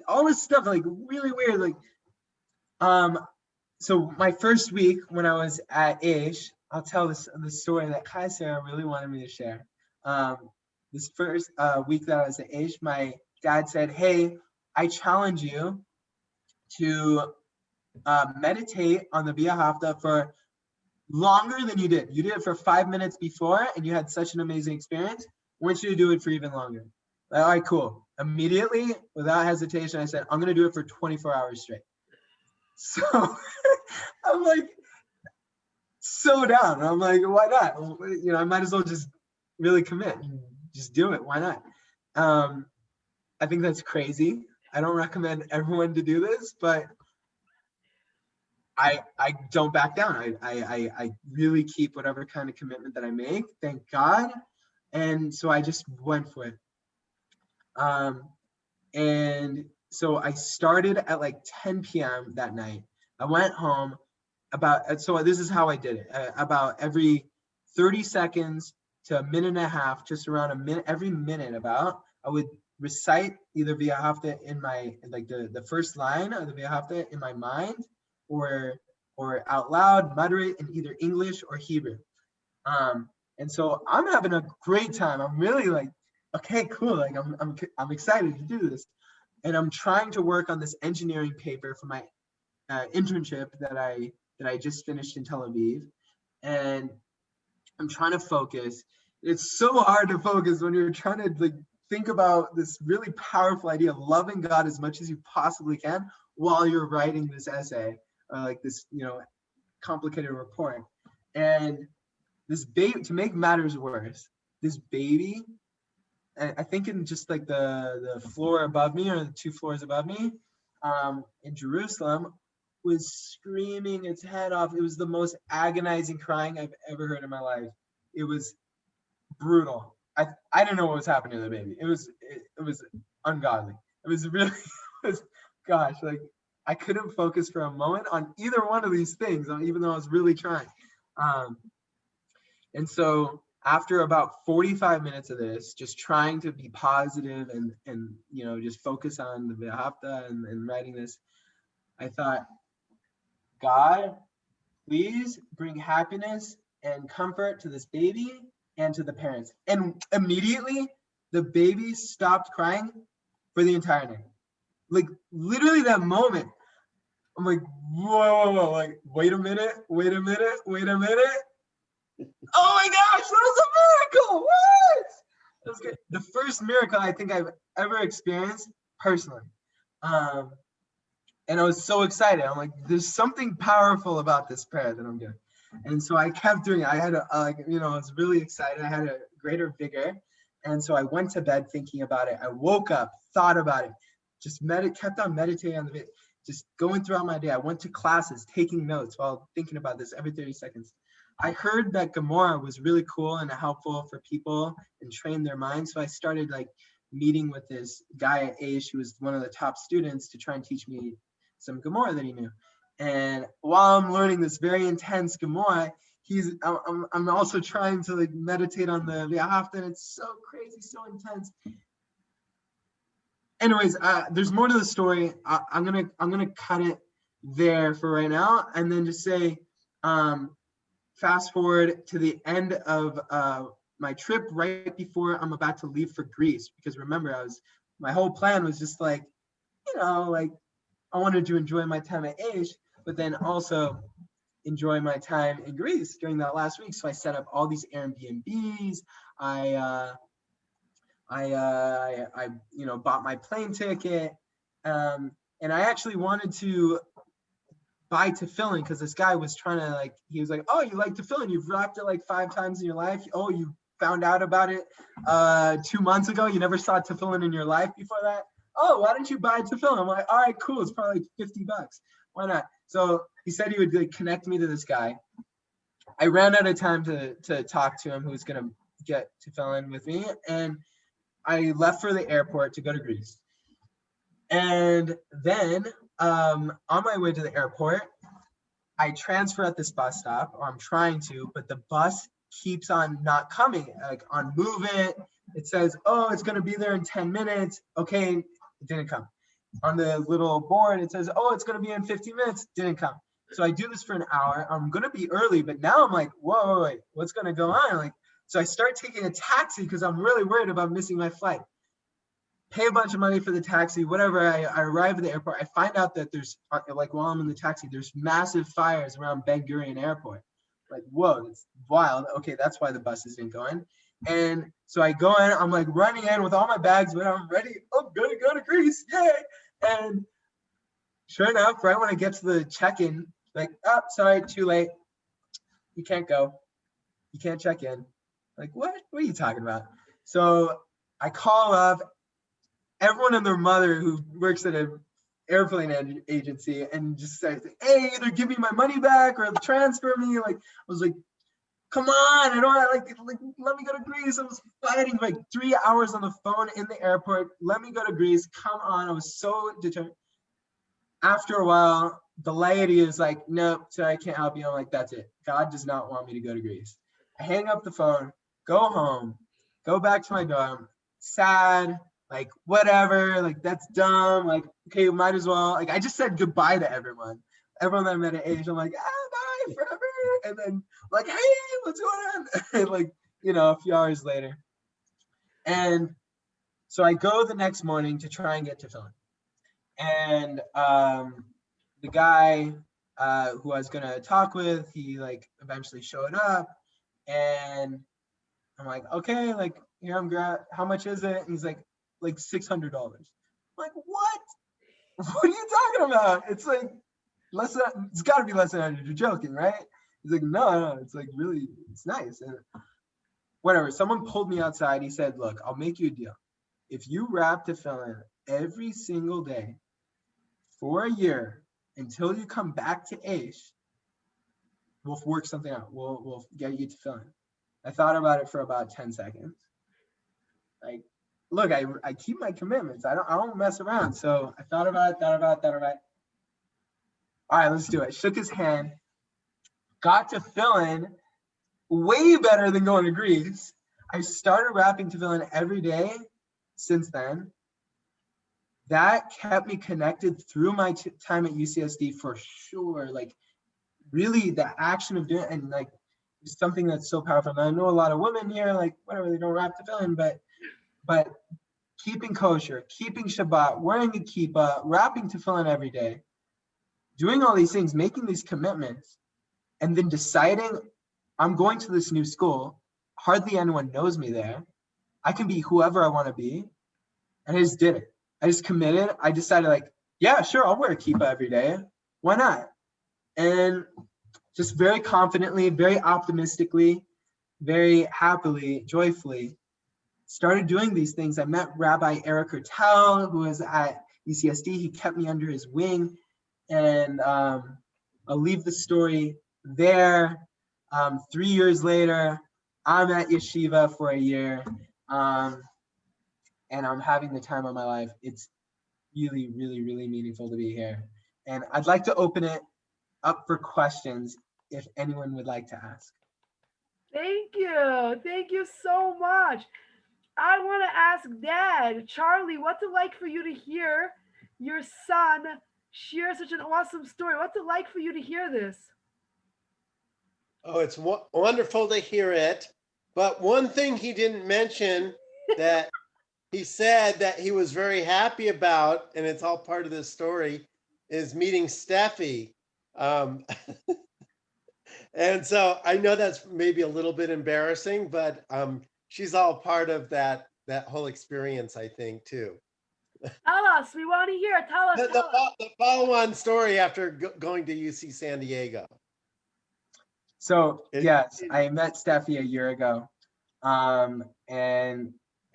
all this stuff like really weird. Like, so my first week when I was at Aish, I'll tell the story that Kai Sarah really wanted me to share. This first week that I was at Aish, my dad said, hey, I challenge you to meditate on the Via Hafta for longer than you did. You did it for 5 minutes before and you had such an amazing experience. I want you to do it for even longer. Like, all right, cool. Immediately, without hesitation, I said, I'm going to do it for 24 hours straight. So I'm like, so down. I'm like, why not? I might as well just really commit and just do it. Why not? I think that's crazy. I don't recommend everyone to do this, but I don't back down. I really keep whatever kind of commitment that I make. Thank God. And so I just went for it. And so I started at like 10 p.m. that night. I went home so this is how I did it. About every 30 seconds to a minute and a half, just around a minute, every minute about, I would recite either Via Hafta in my, like the first line of the Via Hafta in my mind, or out loud, mutter it in either English or Hebrew. And so I'm having a great time. I'm really like, okay, cool. Like I'm excited to do this. And I'm trying to work on this engineering paper for my internship that I just finished in Tel Aviv. And I'm trying to focus. It's so hard to focus when you're trying to like think about this really powerful idea of loving God as much as you possibly can while you're writing this essay, like this, complicated report. And this baby, to make matters worse, this baby, I think in just like the floor above me or the 2 floors above me, in Jerusalem, was screaming its head off. It was the most agonizing crying I've ever heard in my life. It was brutal. I didn't know what was happening to the baby. It was ungodly. It was really, gosh, like I couldn't focus for a moment on either one of these things, even though I was really trying. And so after about 45 minutes of this, just trying to be positive and you know, just focus on the V'ahavta and writing this, I thought, God, please bring happiness and comfort to this baby and to the parents. And immediately the baby stopped crying for the entire night. Like literally that moment, I'm like, whoa, like, wait a minute. Oh my gosh, that was a miracle. What? That was good. The first miracle I think I've ever experienced personally. And I was so excited. I'm like, there's something powerful about this prayer that I'm doing. And so I kept doing it. I had you know, I was really excited. I had a greater vigor. And so I went to bed thinking about it. I woke up, thought about it, just kept on meditating on the video, just going throughout my day. I went to classes, taking notes while thinking about this every 30 seconds. I heard that Gemara was really cool and helpful for people and train their minds. So I started like meeting with this guy at Aish who was one of the top students to try and teach me some Gemara that he knew. And while I'm learning this very intense Gemara, I'm also trying to like meditate on the V'ahavta, and it's so crazy, so intense. Anyways, there's more to the story. I'm gonna cut it there for right now, and then just say, fast forward to the end of my trip, right before I'm about to leave for Greece, because remember, my whole plan was just like, you know, like I wanted to enjoy my time at Aish, but then also enjoy my time in Greece during that last week. So I set up all these Airbnbs. I you know, bought my plane ticket, and I actually wanted to buy tefillin because this guy was trying to like, he was like, oh, you like tefillin? You've wrapped it like 5 times in your life. Oh, you found out about it 2 months ago. You never saw tefillin in your life before that. Oh, why don't you buy tefillin? I'm like, all right, cool. It's probably like $50. Why not? So he said he would like connect me to this guy. I ran out of time to talk to him, who was gonna get tefillin with me, and I left for the airport to go to Greece. And then on my way to the airport, I transfer at this bus stop, or I'm trying to, but the bus keeps on not coming, like on Move It. It says, oh, it's gonna be there in 10 minutes. Okay, it didn't come. On the little board, it says, oh, it's gonna be in 15 minutes. Didn't come. So I do this for an hour. I'm gonna be early, but now I'm like, whoa, wait, what's gonna go on? Like, so I start taking a taxi because I'm really worried about missing my flight. Pay a bunch of money for the taxi, whatever. I arrive at the airport. I find out that there's, like while I'm in the taxi, there's massive fires around Ben Gurion Airport. Like, whoa, that's wild. Okay, that's why the bus isn't going. And so I go in, I'm like running in with all my bags, but I'm ready. I'm gonna go to Greece, yay! And sure enough, right when I get to the check-in, like, oh, sorry, too late. You can't go. You can't check in. Like, what? What are you talking about? So I call up everyone and their mother who works at an airplane agency and just says, hey, either give me my money back or transfer me. Like, I was like, come on, I don't like let me go to Greece. I was fighting like 3 hours on the phone in the airport. Let me go to Greece. Come on. I was so determined. After a while, the lady is like, nope, sorry, I can't help you. I'm like, that's it. God does not want me to go to Greece. I hang up the phone, go home, go back to my dorm, sad, like whatever, like that's dumb. Like, okay, might as well. Like, I just said goodbye to everyone. Everyone that I met at Aish, I'm like, bye forever. And then like, hey, what's going on? And like, you know, a few hours later. And so I go the next morning to try and get tefillin. And the guy who I was gonna talk with, he like eventually showed up, and I'm like, okay, like here I'm how much is it? And he's like $600. I'm like, what? What are you talking about? It's like less than, it's gotta be less than 100. You're joking, right? He's like, no, it's like really, it's nice. And whatever, someone pulled me outside. He said, look, I'll make you a deal. If you wrap tefillin every single day for a year until you come back to Aish, we'll work something out. We'll get you tefillin. I thought about it for about 10 seconds. Like, look, I keep my commitments. I don't mess around. So I thought about it. All right, let's do it. Shook his hand, got tefillin, way better than going to Greece. I started rapping tefillin every day since then. That kept me connected through my time at UCSD for sure. Like really the action of doing it, and like it's something that's so powerful. And I know a lot of women here, like whatever, they don't rap tefillin, but keeping kosher, keeping Shabbat, wearing a kippah, rapping tefillin every day, doing all these things, making these commitments, and then deciding I'm going to this new school. Hardly anyone knows me there. I can be whoever I want to be. And I just did it. I just committed. I decided like, yeah, sure, I'll wear a kippah every day. Why not? And just very confidently, very optimistically, very happily, joyfully started doing these things. I met Rabbi Eric Hertel, who was at UCSD. He kept me under his wing. And I'll leave the story there. 3 years later, I'm at yeshiva for a year. And I'm having the time of my life. It's really, really, really meaningful to be here. And I'd like to open it up for questions if anyone would like to ask. Thank you. Thank you so much. I want to ask Dad, Charlie, what's it like for you to hear your son share such an awesome story? What's it like for you to hear this? Oh, it's wonderful to hear it. But one thing he didn't mention that he said that he was very happy about, and it's all part of this story, is meeting Steffi. And so I know that's maybe a little bit embarrassing, but she's all part of that whole experience, I think, too. Tell us. We want to hear. Tell us. The follow-on story after going to UC San Diego. So yes, I met Steffi a year ago.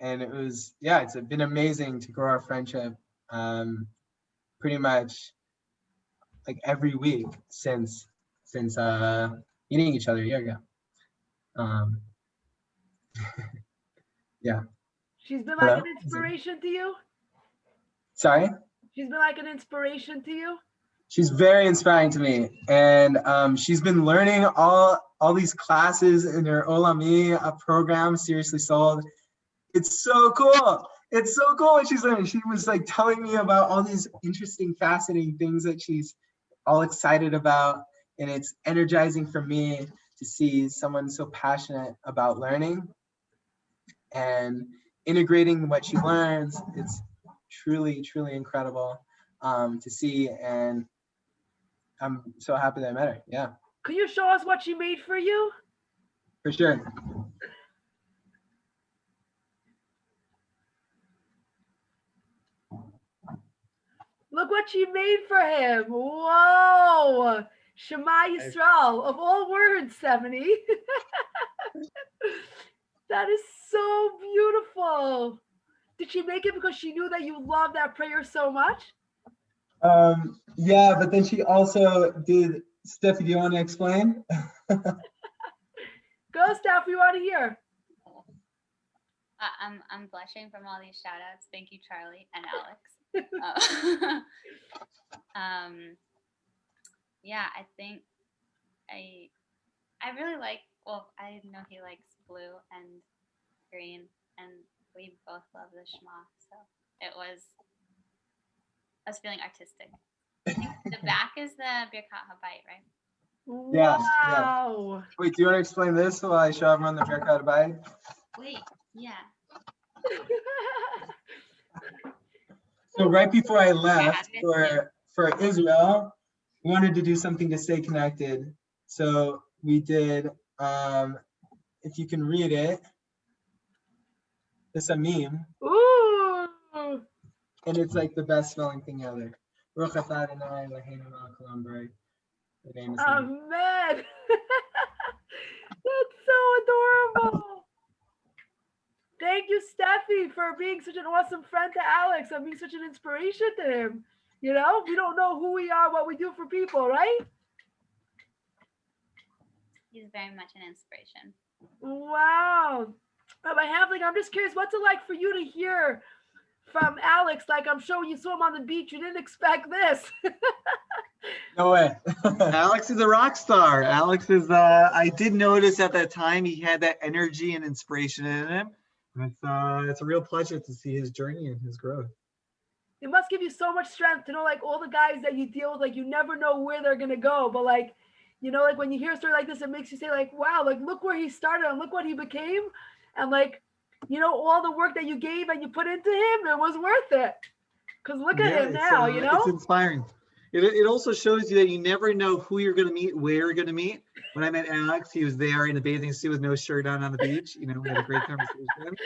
And it was, yeah, it's been amazing to grow our friendship pretty much like every week since meeting each other a year ago. Yeah. She's been like an inspiration to you? Sorry? She's been like an inspiration to you? She's very inspiring to me. And she's been learning all these classes in her Olami program, Seriously Sold. It's so cool. It's so cool what she's learning. She was like telling me about all these interesting, fascinating things that she's all excited about. And it's energizing for me to see someone so passionate about learning and integrating what she learns. It's truly, truly incredible to see. And I'm so happy that I met her. Yeah. Can you show us what she made for you? For sure. Look what she made for him. Whoa. Shema Yisrael. Of all words, 70. That is so beautiful. Did she make it because she knew that you love that prayer so much? Yeah, but then she also did. Steffi, do you want to explain? Go, Steph. We want to hear. I'm blushing from all these shout outs. Thank you, Charlie and Alex. Yeah, I think I really like, well, I know he likes blue and green, and we both love the Shema, so I was feeling artistic. I think the back is the Birkat Habayit, right? Yeah. Wow. Yeah. Wait, do you want to explain this while I show everyone the Birkat Habayit? Wait, yeah. So right before I left for Israel, we wanted to do something to stay connected. So we did, if you can read it, it's a meme. Ooh. And it's like the best smelling thing ever. Amen. That's so adorable. Thank you, Steffi, for being such an awesome friend to Alex and being such an inspiration to him. You know, we don't know who we are, what we do for people, right? He's very much an inspiration. Wow. Rabbi Havlik, I'm just curious, what's it like for you to hear from Alex? Like, I'm sure you saw him on the beach. You didn't expect this. No way. Alex is a rock star. Alex is, I did notice at that time he had that energy and inspiration in him. It's a real pleasure to see his journey and his growth. It must give you so much strength to know, like, all the guys that you deal with, like, you never know where they're gonna go, but like, you know, like when you hear a story like this, it makes you say, like, wow, like look where he started and look what he became, and like, you know, all the work that you gave and you put into him, it was worth it. Because look at him now, you know. It's inspiring. It also shows you that you never know who you're going to meet, where you're going to meet. When I met Alex, he was there in a bathing suit with no shirt on the beach. You know, we had a great conversation.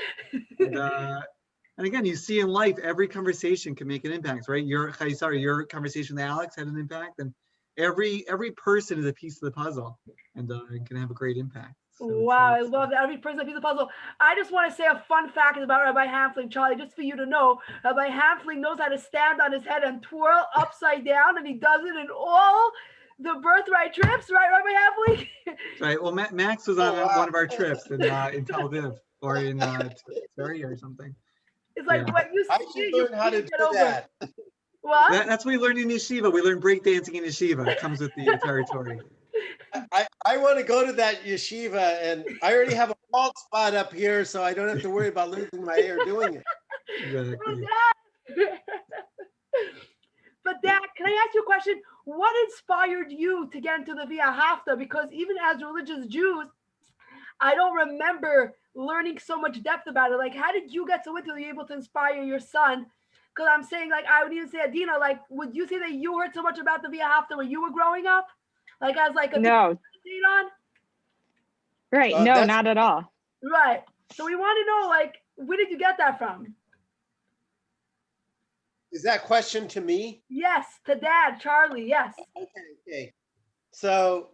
And again, you see in life, every conversation can make an impact, right? Your conversation with Alex had an impact, and every person is a piece of the puzzle, and can have a great impact. So wow, I love that. Every person, a piece of the puzzle. I just want to say a fun fact about Rabbi Hamfling, Charlie, just for you to know. Rabbi Hamfling knows how to stand on his head and twirl upside down, and he does it in all the birthright trips, right, Rabbi Hamfling? Right. Well, Max was on one of our trips in Tel Aviv or in Syria or something. It's like when you I see should it, you learn how to can't do get over it. that. What? That's what we learned in yeshiva. We learned breakdancing in yeshiva. It comes with the territory. I want to go to that yeshiva, and I already have a bald spot up here, so I don't have to worry about losing my hair doing it. Exactly. But Dad, can I ask you a question? What inspired you to get into the Via Hafta? Because even as religious Jews, I don't remember learning so much depth about it. Like, how did you get so into be able to inspire your son? Because I'm saying, like, I would even say, Adina, like, would you say that you heard so much about the Via Hafta when you were growing up? Like, as like a No. thing on? Right. No, That's- not at all. Right. So we want to know, like, where did you get that from? Is that question to me? Yes, to Dad, Charlie. Yes. Okay. So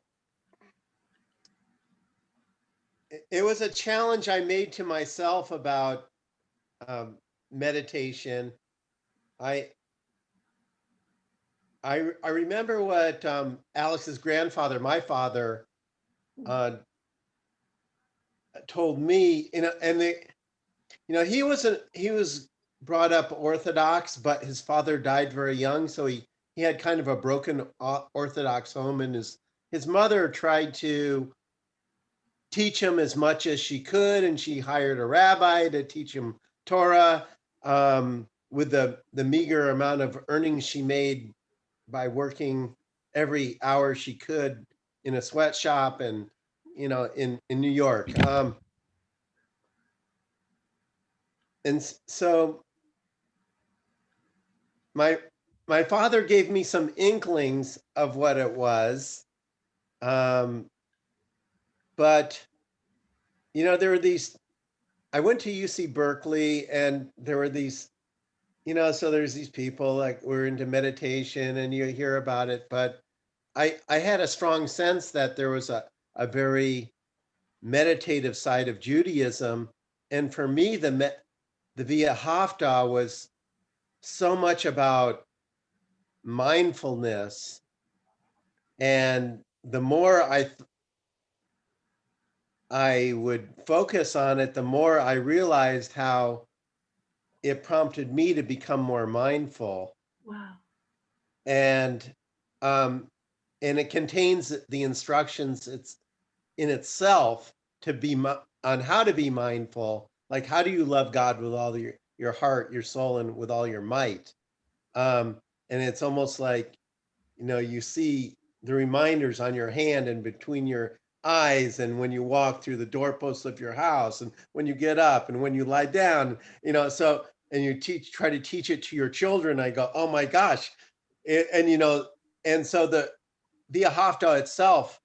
it was a challenge I made to myself about meditation. I remember what Alex's grandfather, my father, told me. He was brought up Orthodox, but his father died very young, so he had kind of a broken Orthodox home, and his mother tried to teach him as much as she could, and she hired a rabbi to teach him Torah with the meager amount of earnings she made by working every hour she could in a sweatshop and in New York. And so my father gave me some inklings of what it was, but there were these. I went to UC Berkeley, and there were these. So there's these people like we're into meditation, and you hear about it, but I had a strong sense that there was a very meditative side of Judaism, and for me, the Via Hafta was so much about mindfulness, and the more I would focus on it, the more I realized how it prompted me to become more mindful. Wow. And it contains the instructions it's in itself to be on how to be mindful. Like, how do you love God with all your heart, your soul, and with all your might? And it's almost like, you see the reminders on your hand and between your eyes, and when you walk through the doorposts of your house, and when you get up, and when you lie down, so, and you try to teach it to your children. I go, oh my gosh. And so the Via Hafta itself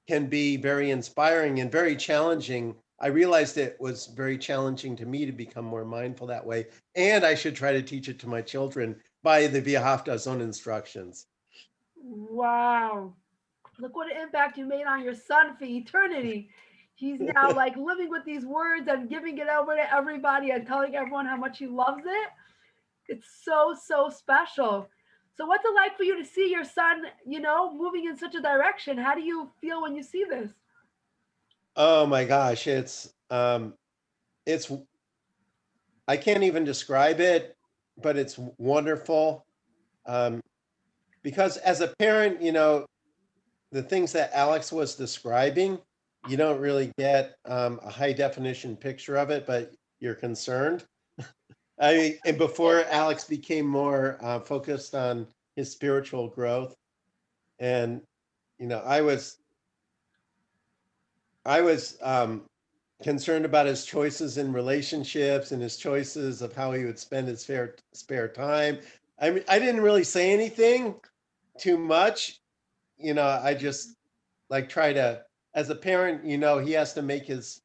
can be very inspiring and very challenging. I realized it was very challenging to me to become more mindful that way. And I should try to teach it to my children by the Via Hafta's own instructions. Wow. Look what an impact you made on your son for eternity. He's now like living with these words and giving it over to everybody and telling everyone how much he loves it. It's so, so special. So what's it like for you to see your son, moving in such a direction? How do you feel when you see this? Oh my gosh, it's I can't even describe it, but it's wonderful. because as a parent, you know, the things that Alex was describing, you don't really get a high definition picture of it, but you're concerned. And before Alex became more focused on his spiritual growth, and you know, I was concerned about his choices in relationships and his choices of how he would spend his spare time. I mean, I didn't really say anything too much. You know, I just like try to, as a parent, you know, he has to make his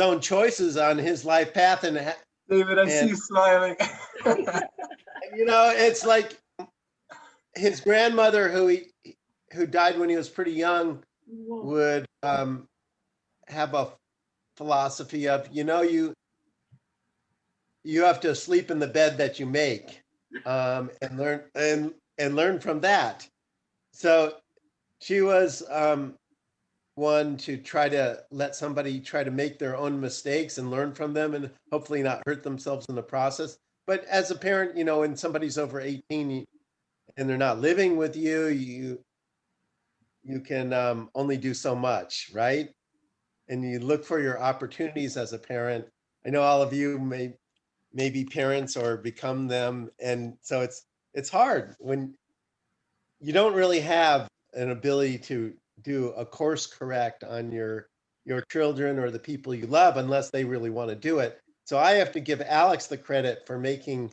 own choices on his life path, David, I see and you smiling. you know, it's like his grandmother who died when he was pretty young Whoa. would have a philosophy of, you know, you have to sleep in the bed that you make, and learn from that. So she was one to try to let somebody try to make their own mistakes and learn from them and hopefully not hurt themselves in the process. But as a parent, you know, when somebody's over 18 and they're not living with you, you can only do so much, right? And you look for your opportunities as a parent. I know all of you may be parents or become them, and so it's hard when you don't really have an ability to do a course correct on your children or the people you love unless they really want to do it. So I have to give Alex the credit for making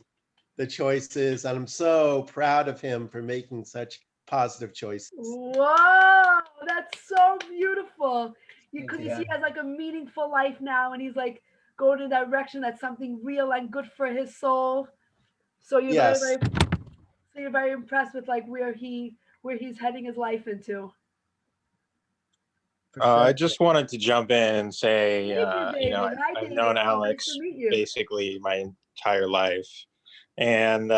the choices, and I'm so proud of him for making such positive choices. Whoa, that's so beautiful. Because Thank you you, see, Dad. he has like a meaningful life now, and he's like going in that direction that's something real and good for his soul. So you're Yes. so you're very impressed with like where he's heading his life into. For I sure. just wanted to jump in and say, Thank you, you know, David. Hi, I've David. known So nice to Alex meet you. basically my entire life. And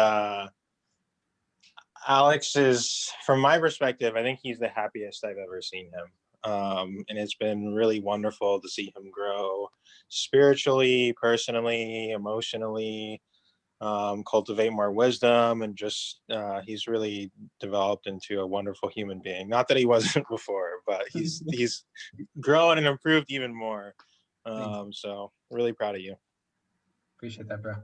Alex is, from my perspective, I think he's the happiest I've ever seen him. And it's been really wonderful to see him grow spiritually, personally, emotionally, cultivate more wisdom, and just he's really developed into a wonderful human being. Not that he wasn't before, but he's grown and improved even more. So really proud of you. Appreciate that, bro.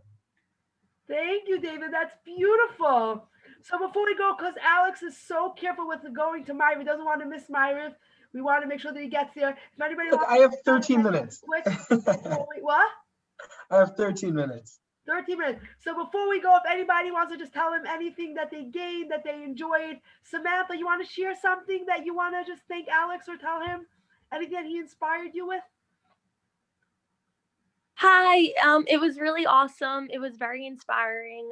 Thank you, David. That's beautiful. So before we go, because Alex is so careful with going to Myra, he doesn't want to miss Myra. We want to make sure that he gets there. If anybody Look, wants I to have tell us 13 anything minutes. quick, I wait, what? have 13 minutes. 13 minutes. So before we go, if anybody wants to just tell him anything that they gained, that they enjoyed, Samantha, you want to share something that you want to just thank Alex or tell him anything that he inspired you with? Hi, it was really awesome. It was very inspiring.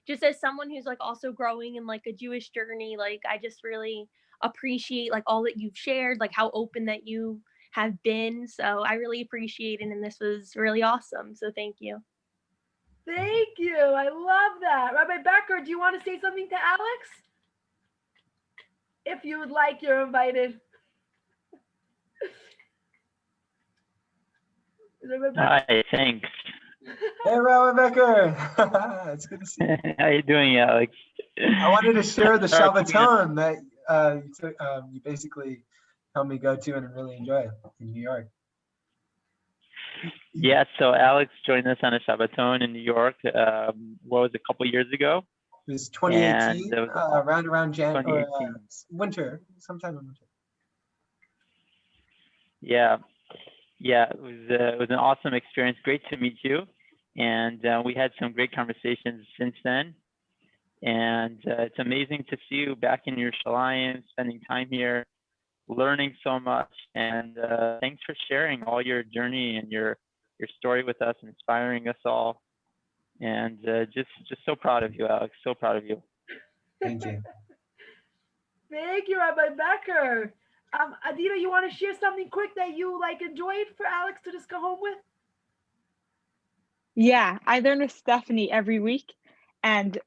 Just as someone who's like also growing in like a Jewish journey, like I just really appreciate like all that you've shared, like how open that you have been. So I really appreciate it, and this was really awesome. So thank you. Thank you. I love that. Rabbi Becker, do you want to say something to Alex? If you would like, you're invited. Rabbi Becker? Hi, thanks. Hey, Rabbi Becker. It's good to see you. How you doing, Alex? I wanted to share the Sorry for being- Shabbaton that you basically helped me go to and really enjoy in New York. Yeah, so Alex joined us on a Shabbaton in New York. What was it, a couple years ago? It was 2018, And it was around January, 2018. winter, sometime in winter. Yeah, it was an awesome experience. Great to meet you, and we had some great conversations since then. And it's amazing to see you back in Yerushalayim, spending time here, learning so much. And thanks for sharing all your journey and your story with us, inspiring us all. And just so proud of you, Alex. So proud of you. Thank you. Thank you, Rabbi Becker. Adina, you want to share something quick that you like enjoyed for Alex to just go home with? Yeah, I learn with Stephanie every week, and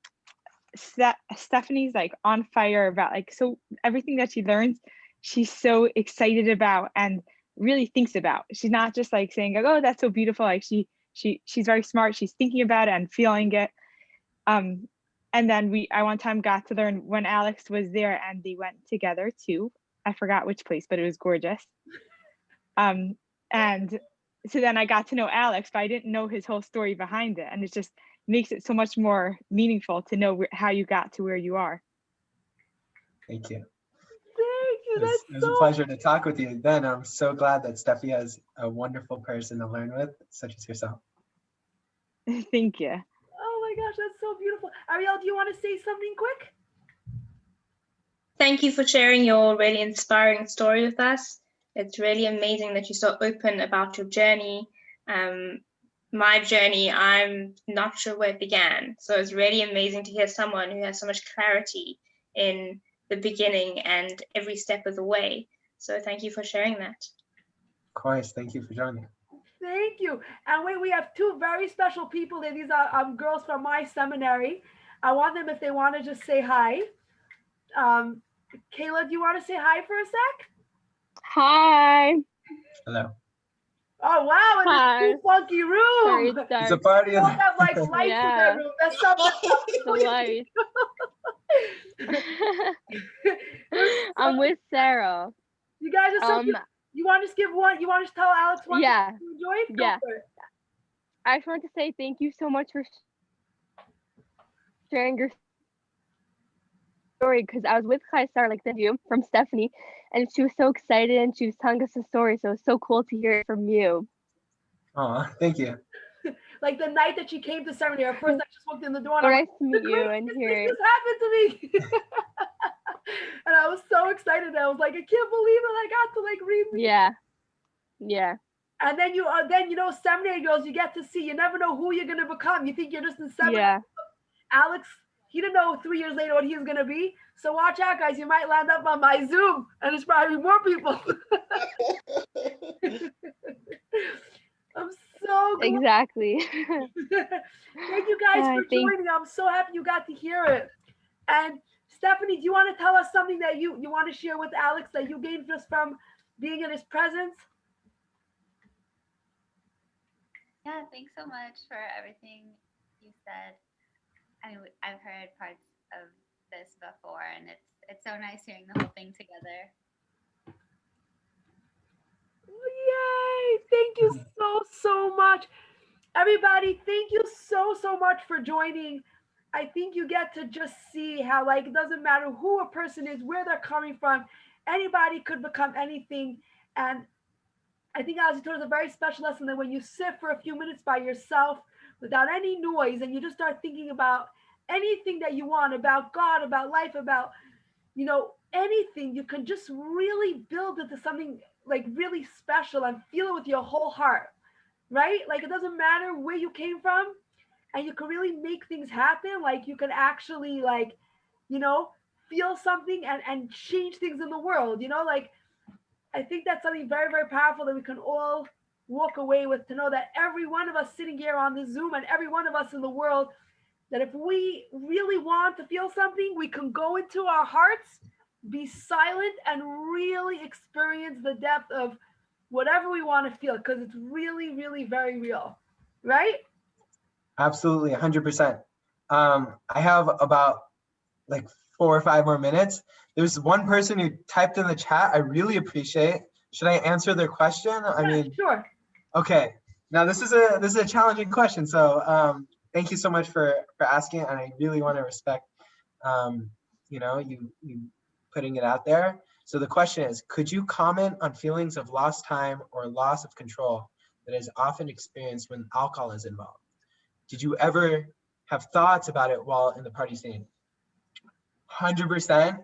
Stephanie's like on fire about like so everything that she learns, she's so excited about and really thinks about. She's not just like saying like, oh, that's so beautiful. Like she's very smart. She's thinking about it and feeling it. And then I one time got to learn when Alex was there, and they went together too. I forgot which place, but it was gorgeous. And so then I got to know Alex, but I didn't know his whole story behind it. And it just makes it so much more meaningful to know how you got to where you are. Thank you. Thank you. It was a pleasure to talk with you. Then I'm so glad that Steffi has a wonderful person to learn with, such as yourself. Thank you. Oh my gosh, that's so beautiful. Ariel, do you want to say something quick? Thank you for sharing your really inspiring story with us. It's really amazing that you're so open about your journey. My journey, I'm not sure where it began. So it's really amazing to hear someone who has so much clarity in the beginning and every step of the way. So thank you for sharing that. Of course, thank you for joining. Thank you. And wait, we have two very special people there. These are girls from my seminary. I want them, if they want to just say hi. Kayla, do you want to say hi for a sec? Hi. Hello. Oh wow, in this cool, funky room. It's a party. They don't have like lights in their room. That's something. The light. I'm with Sarah. You guys are so cute. You want to just give one? You want to just tell Alex one thing you enjoyed? Go for it. I just want to say thank you so much for sharing your story, because I was with Kaisar, like you, from Stephanie, and she was so excited and she was telling us the story. So it's so cool to hear it from you. Oh, thank you. Like the night that she came to seminary, first I just walked in the door and nice to meet you and hear it. This happened to me. And I was so excited. I was like, I can't believe it. I got to like read. Yeah. And then you know, seminary girls, you get to see. You never know who you're gonna become. You think you're just in seminary. Yeah. Alex, he didn't know 3 years later what he was gonna be. So watch out, guys. You might land up on my Zoom, and it's probably more people. I'm so glad. Exactly. Thank you guys for joining. I'm so happy you got to hear it. And Stephanie, do you want to tell us something that you want to share with Alex that you gained just from being in his presence? Yeah, thanks so much for everything you said. I mean, I've heard parts of this before, and it's so nice hearing the whole thing together. Yay! Thank you so much. Everybody, thank you so much for joining. I think you get to just see how, like, it doesn't matter who a person is, where they're coming from. Anybody could become anything. And I think Alex told us a very special lesson that when you sit for a few minutes by yourself without any noise and you just start thinking about anything that you want, about God, about life, about, you know, anything, you can just really build into something like really special and feel it with your whole heart, right? Like it doesn't matter where you came from, and you can really make things happen. Like you can actually, like, you know, feel something and change things in the world, you know, like I think that's something very, very powerful that we can all walk away with, to know that every one of us sitting here on this Zoom and every one of us in the world, that if we really want to feel something, we can go into our hearts, be silent, and really experience the depth of whatever we want to feel, because it's really, really very real, right? Absolutely, 100%. I have about like 4 or 5 more minutes. There's one person who typed in the chat. I really appreciate. Should I answer their question? I mean, sure. Okay. Now this is a challenging question. So thank you so much for asking, and I really want to respect you know, you putting it out there. So the question is, could you comment on feelings of lost time or loss of control that is often experienced when alcohol is involved? Did you ever have thoughts about it while in the party scene? 100%.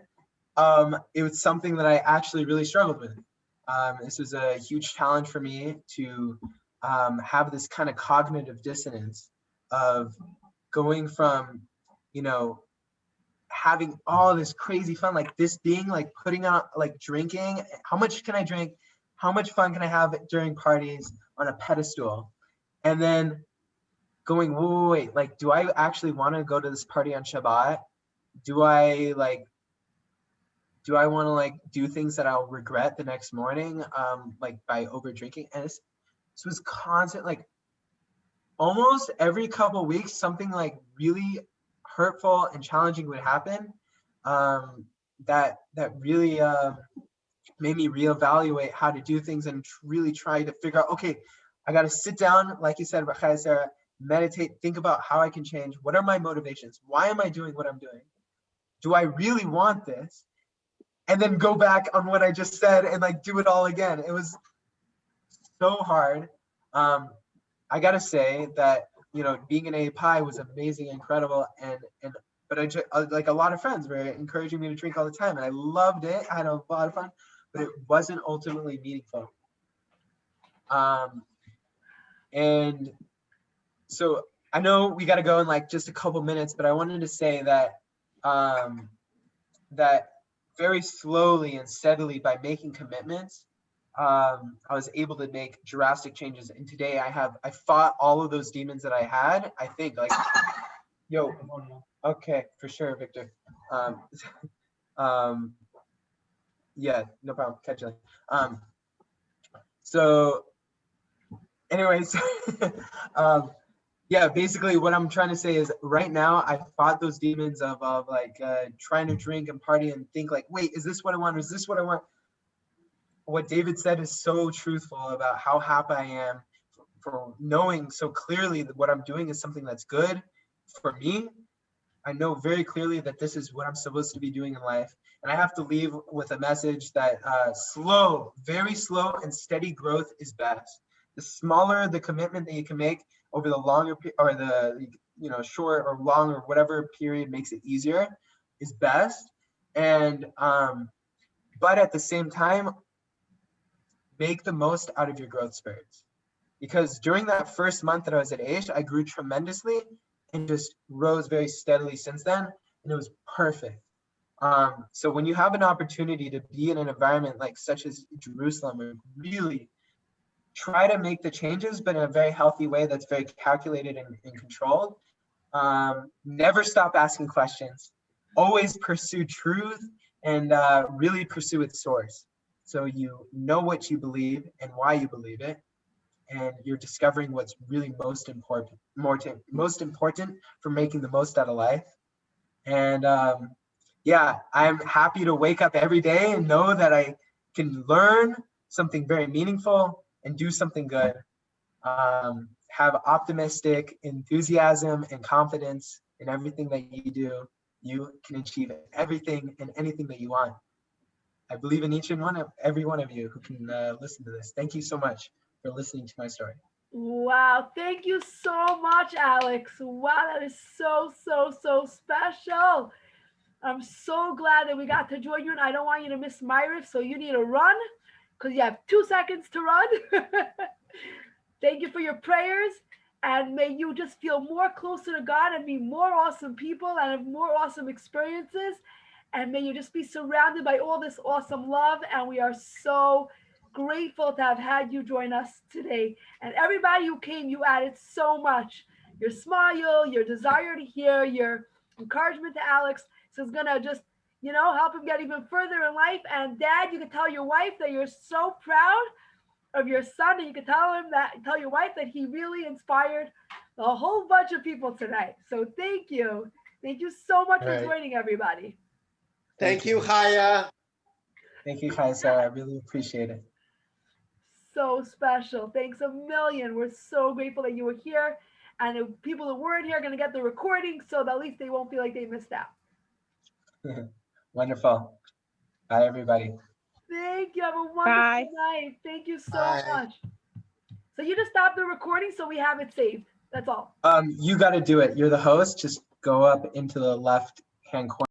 It was something that I actually really struggled with. This was a huge challenge for me to have this kind of cognitive dissonance of going from, you know, having all this crazy fun, like this being like putting out, like drinking, how much can I drink? How much fun can I have during parties on a pedestal? And then going, wait, like, do I actually want to go to this party on Shabbat? Do I want to like do things that I'll regret the next morning, like by over drinking? And this was constant, like almost every couple of weeks, something like really hurtful and challenging would happen, that really made me reevaluate how to do things and really try to figure out, okay, I got to sit down, like you said, Sarah, meditate, think about how I can change. What are my motivations? Why am I doing what I'm doing? Do I really want this? And then go back on what I just said and like do it all again. It was so hard. I gotta say that, you know, being an API was amazing, incredible, but I just, like a lot of friends were encouraging me to drink all the time, and I loved it. I had a lot of fun, but it wasn't ultimately meaningful. And so I know we got to go in like just a couple minutes, but I wanted to say that that very slowly and steadily, by making commitments, I was able to make drastic changes. And today I fought all of those demons that I had. I think like, yo, okay, for sure, Victor. Yeah, no problem. Catch you later. So anyways, yeah, basically what I'm trying to say is right now I fought those demons of like trying to drink and party and think like, wait, is this what I want? Or is this what I want? What David said is so truthful about how happy I am for knowing so clearly that what I'm doing is something that's good for me. I know very clearly that this is what I'm supposed to be doing in life. And I have to leave with a message that very slow and steady growth is best. The smaller the commitment that you can make over the longer or the short or long or whatever period makes it easier is best. And but at the same time, make the most out of your growth spurts. Because during that first month that I was at Athiest, I grew tremendously and just rose very steadily since then, and it was perfect. So when you have an opportunity to be in an environment like such as Jerusalem, where really try to make the changes, but in a very healthy way that's very calculated and controlled. Never stop asking questions. Always pursue truth and really pursue its source. So you know what you believe and why you believe it, and you're discovering what's really most important for making the most out of life. And yeah, I'm happy to wake up every day and know that I can learn something very meaningful and do something good. Have optimistic enthusiasm and confidence in everything that you do. You can achieve everything and anything that you want. I believe in each and every one of you who can listen to this. Thank you so much for listening to my story. Wow, thank you so much, Alex. Wow, that is so special. I'm so glad that we got to join you, and I don't want you to miss my riff, so you need to run because you have 2 seconds to run. Thank you for your prayers, and may you just feel more closer to God and meet more awesome people and have more awesome experiences, and may you just be surrounded by all this awesome love, and we are so grateful to have had you join us today. And everybody who came, you added so much. Your smile, your desire to hear, your encouragement to Alex. So it's gonna just, help him get even further in life. And Dad, you can tell your wife that you're so proud of your son, and you can tell your wife that he really inspired a whole bunch of people tonight. So thank you so much for joining, everybody. Thank you, Chaya. Thank you, Chaya Sarah. I really appreciate it. So special. Thanks a million. We're so grateful that you were here. And the people who weren't here are going to get the recording so that at least they won't feel like they missed out. Wonderful. Bye, everybody. Thank you. Have a wonderful night. Thank you so much. So you just stop the recording so we have it saved. That's all. You got to do it. You're the host. Just go up into the left-hand corner.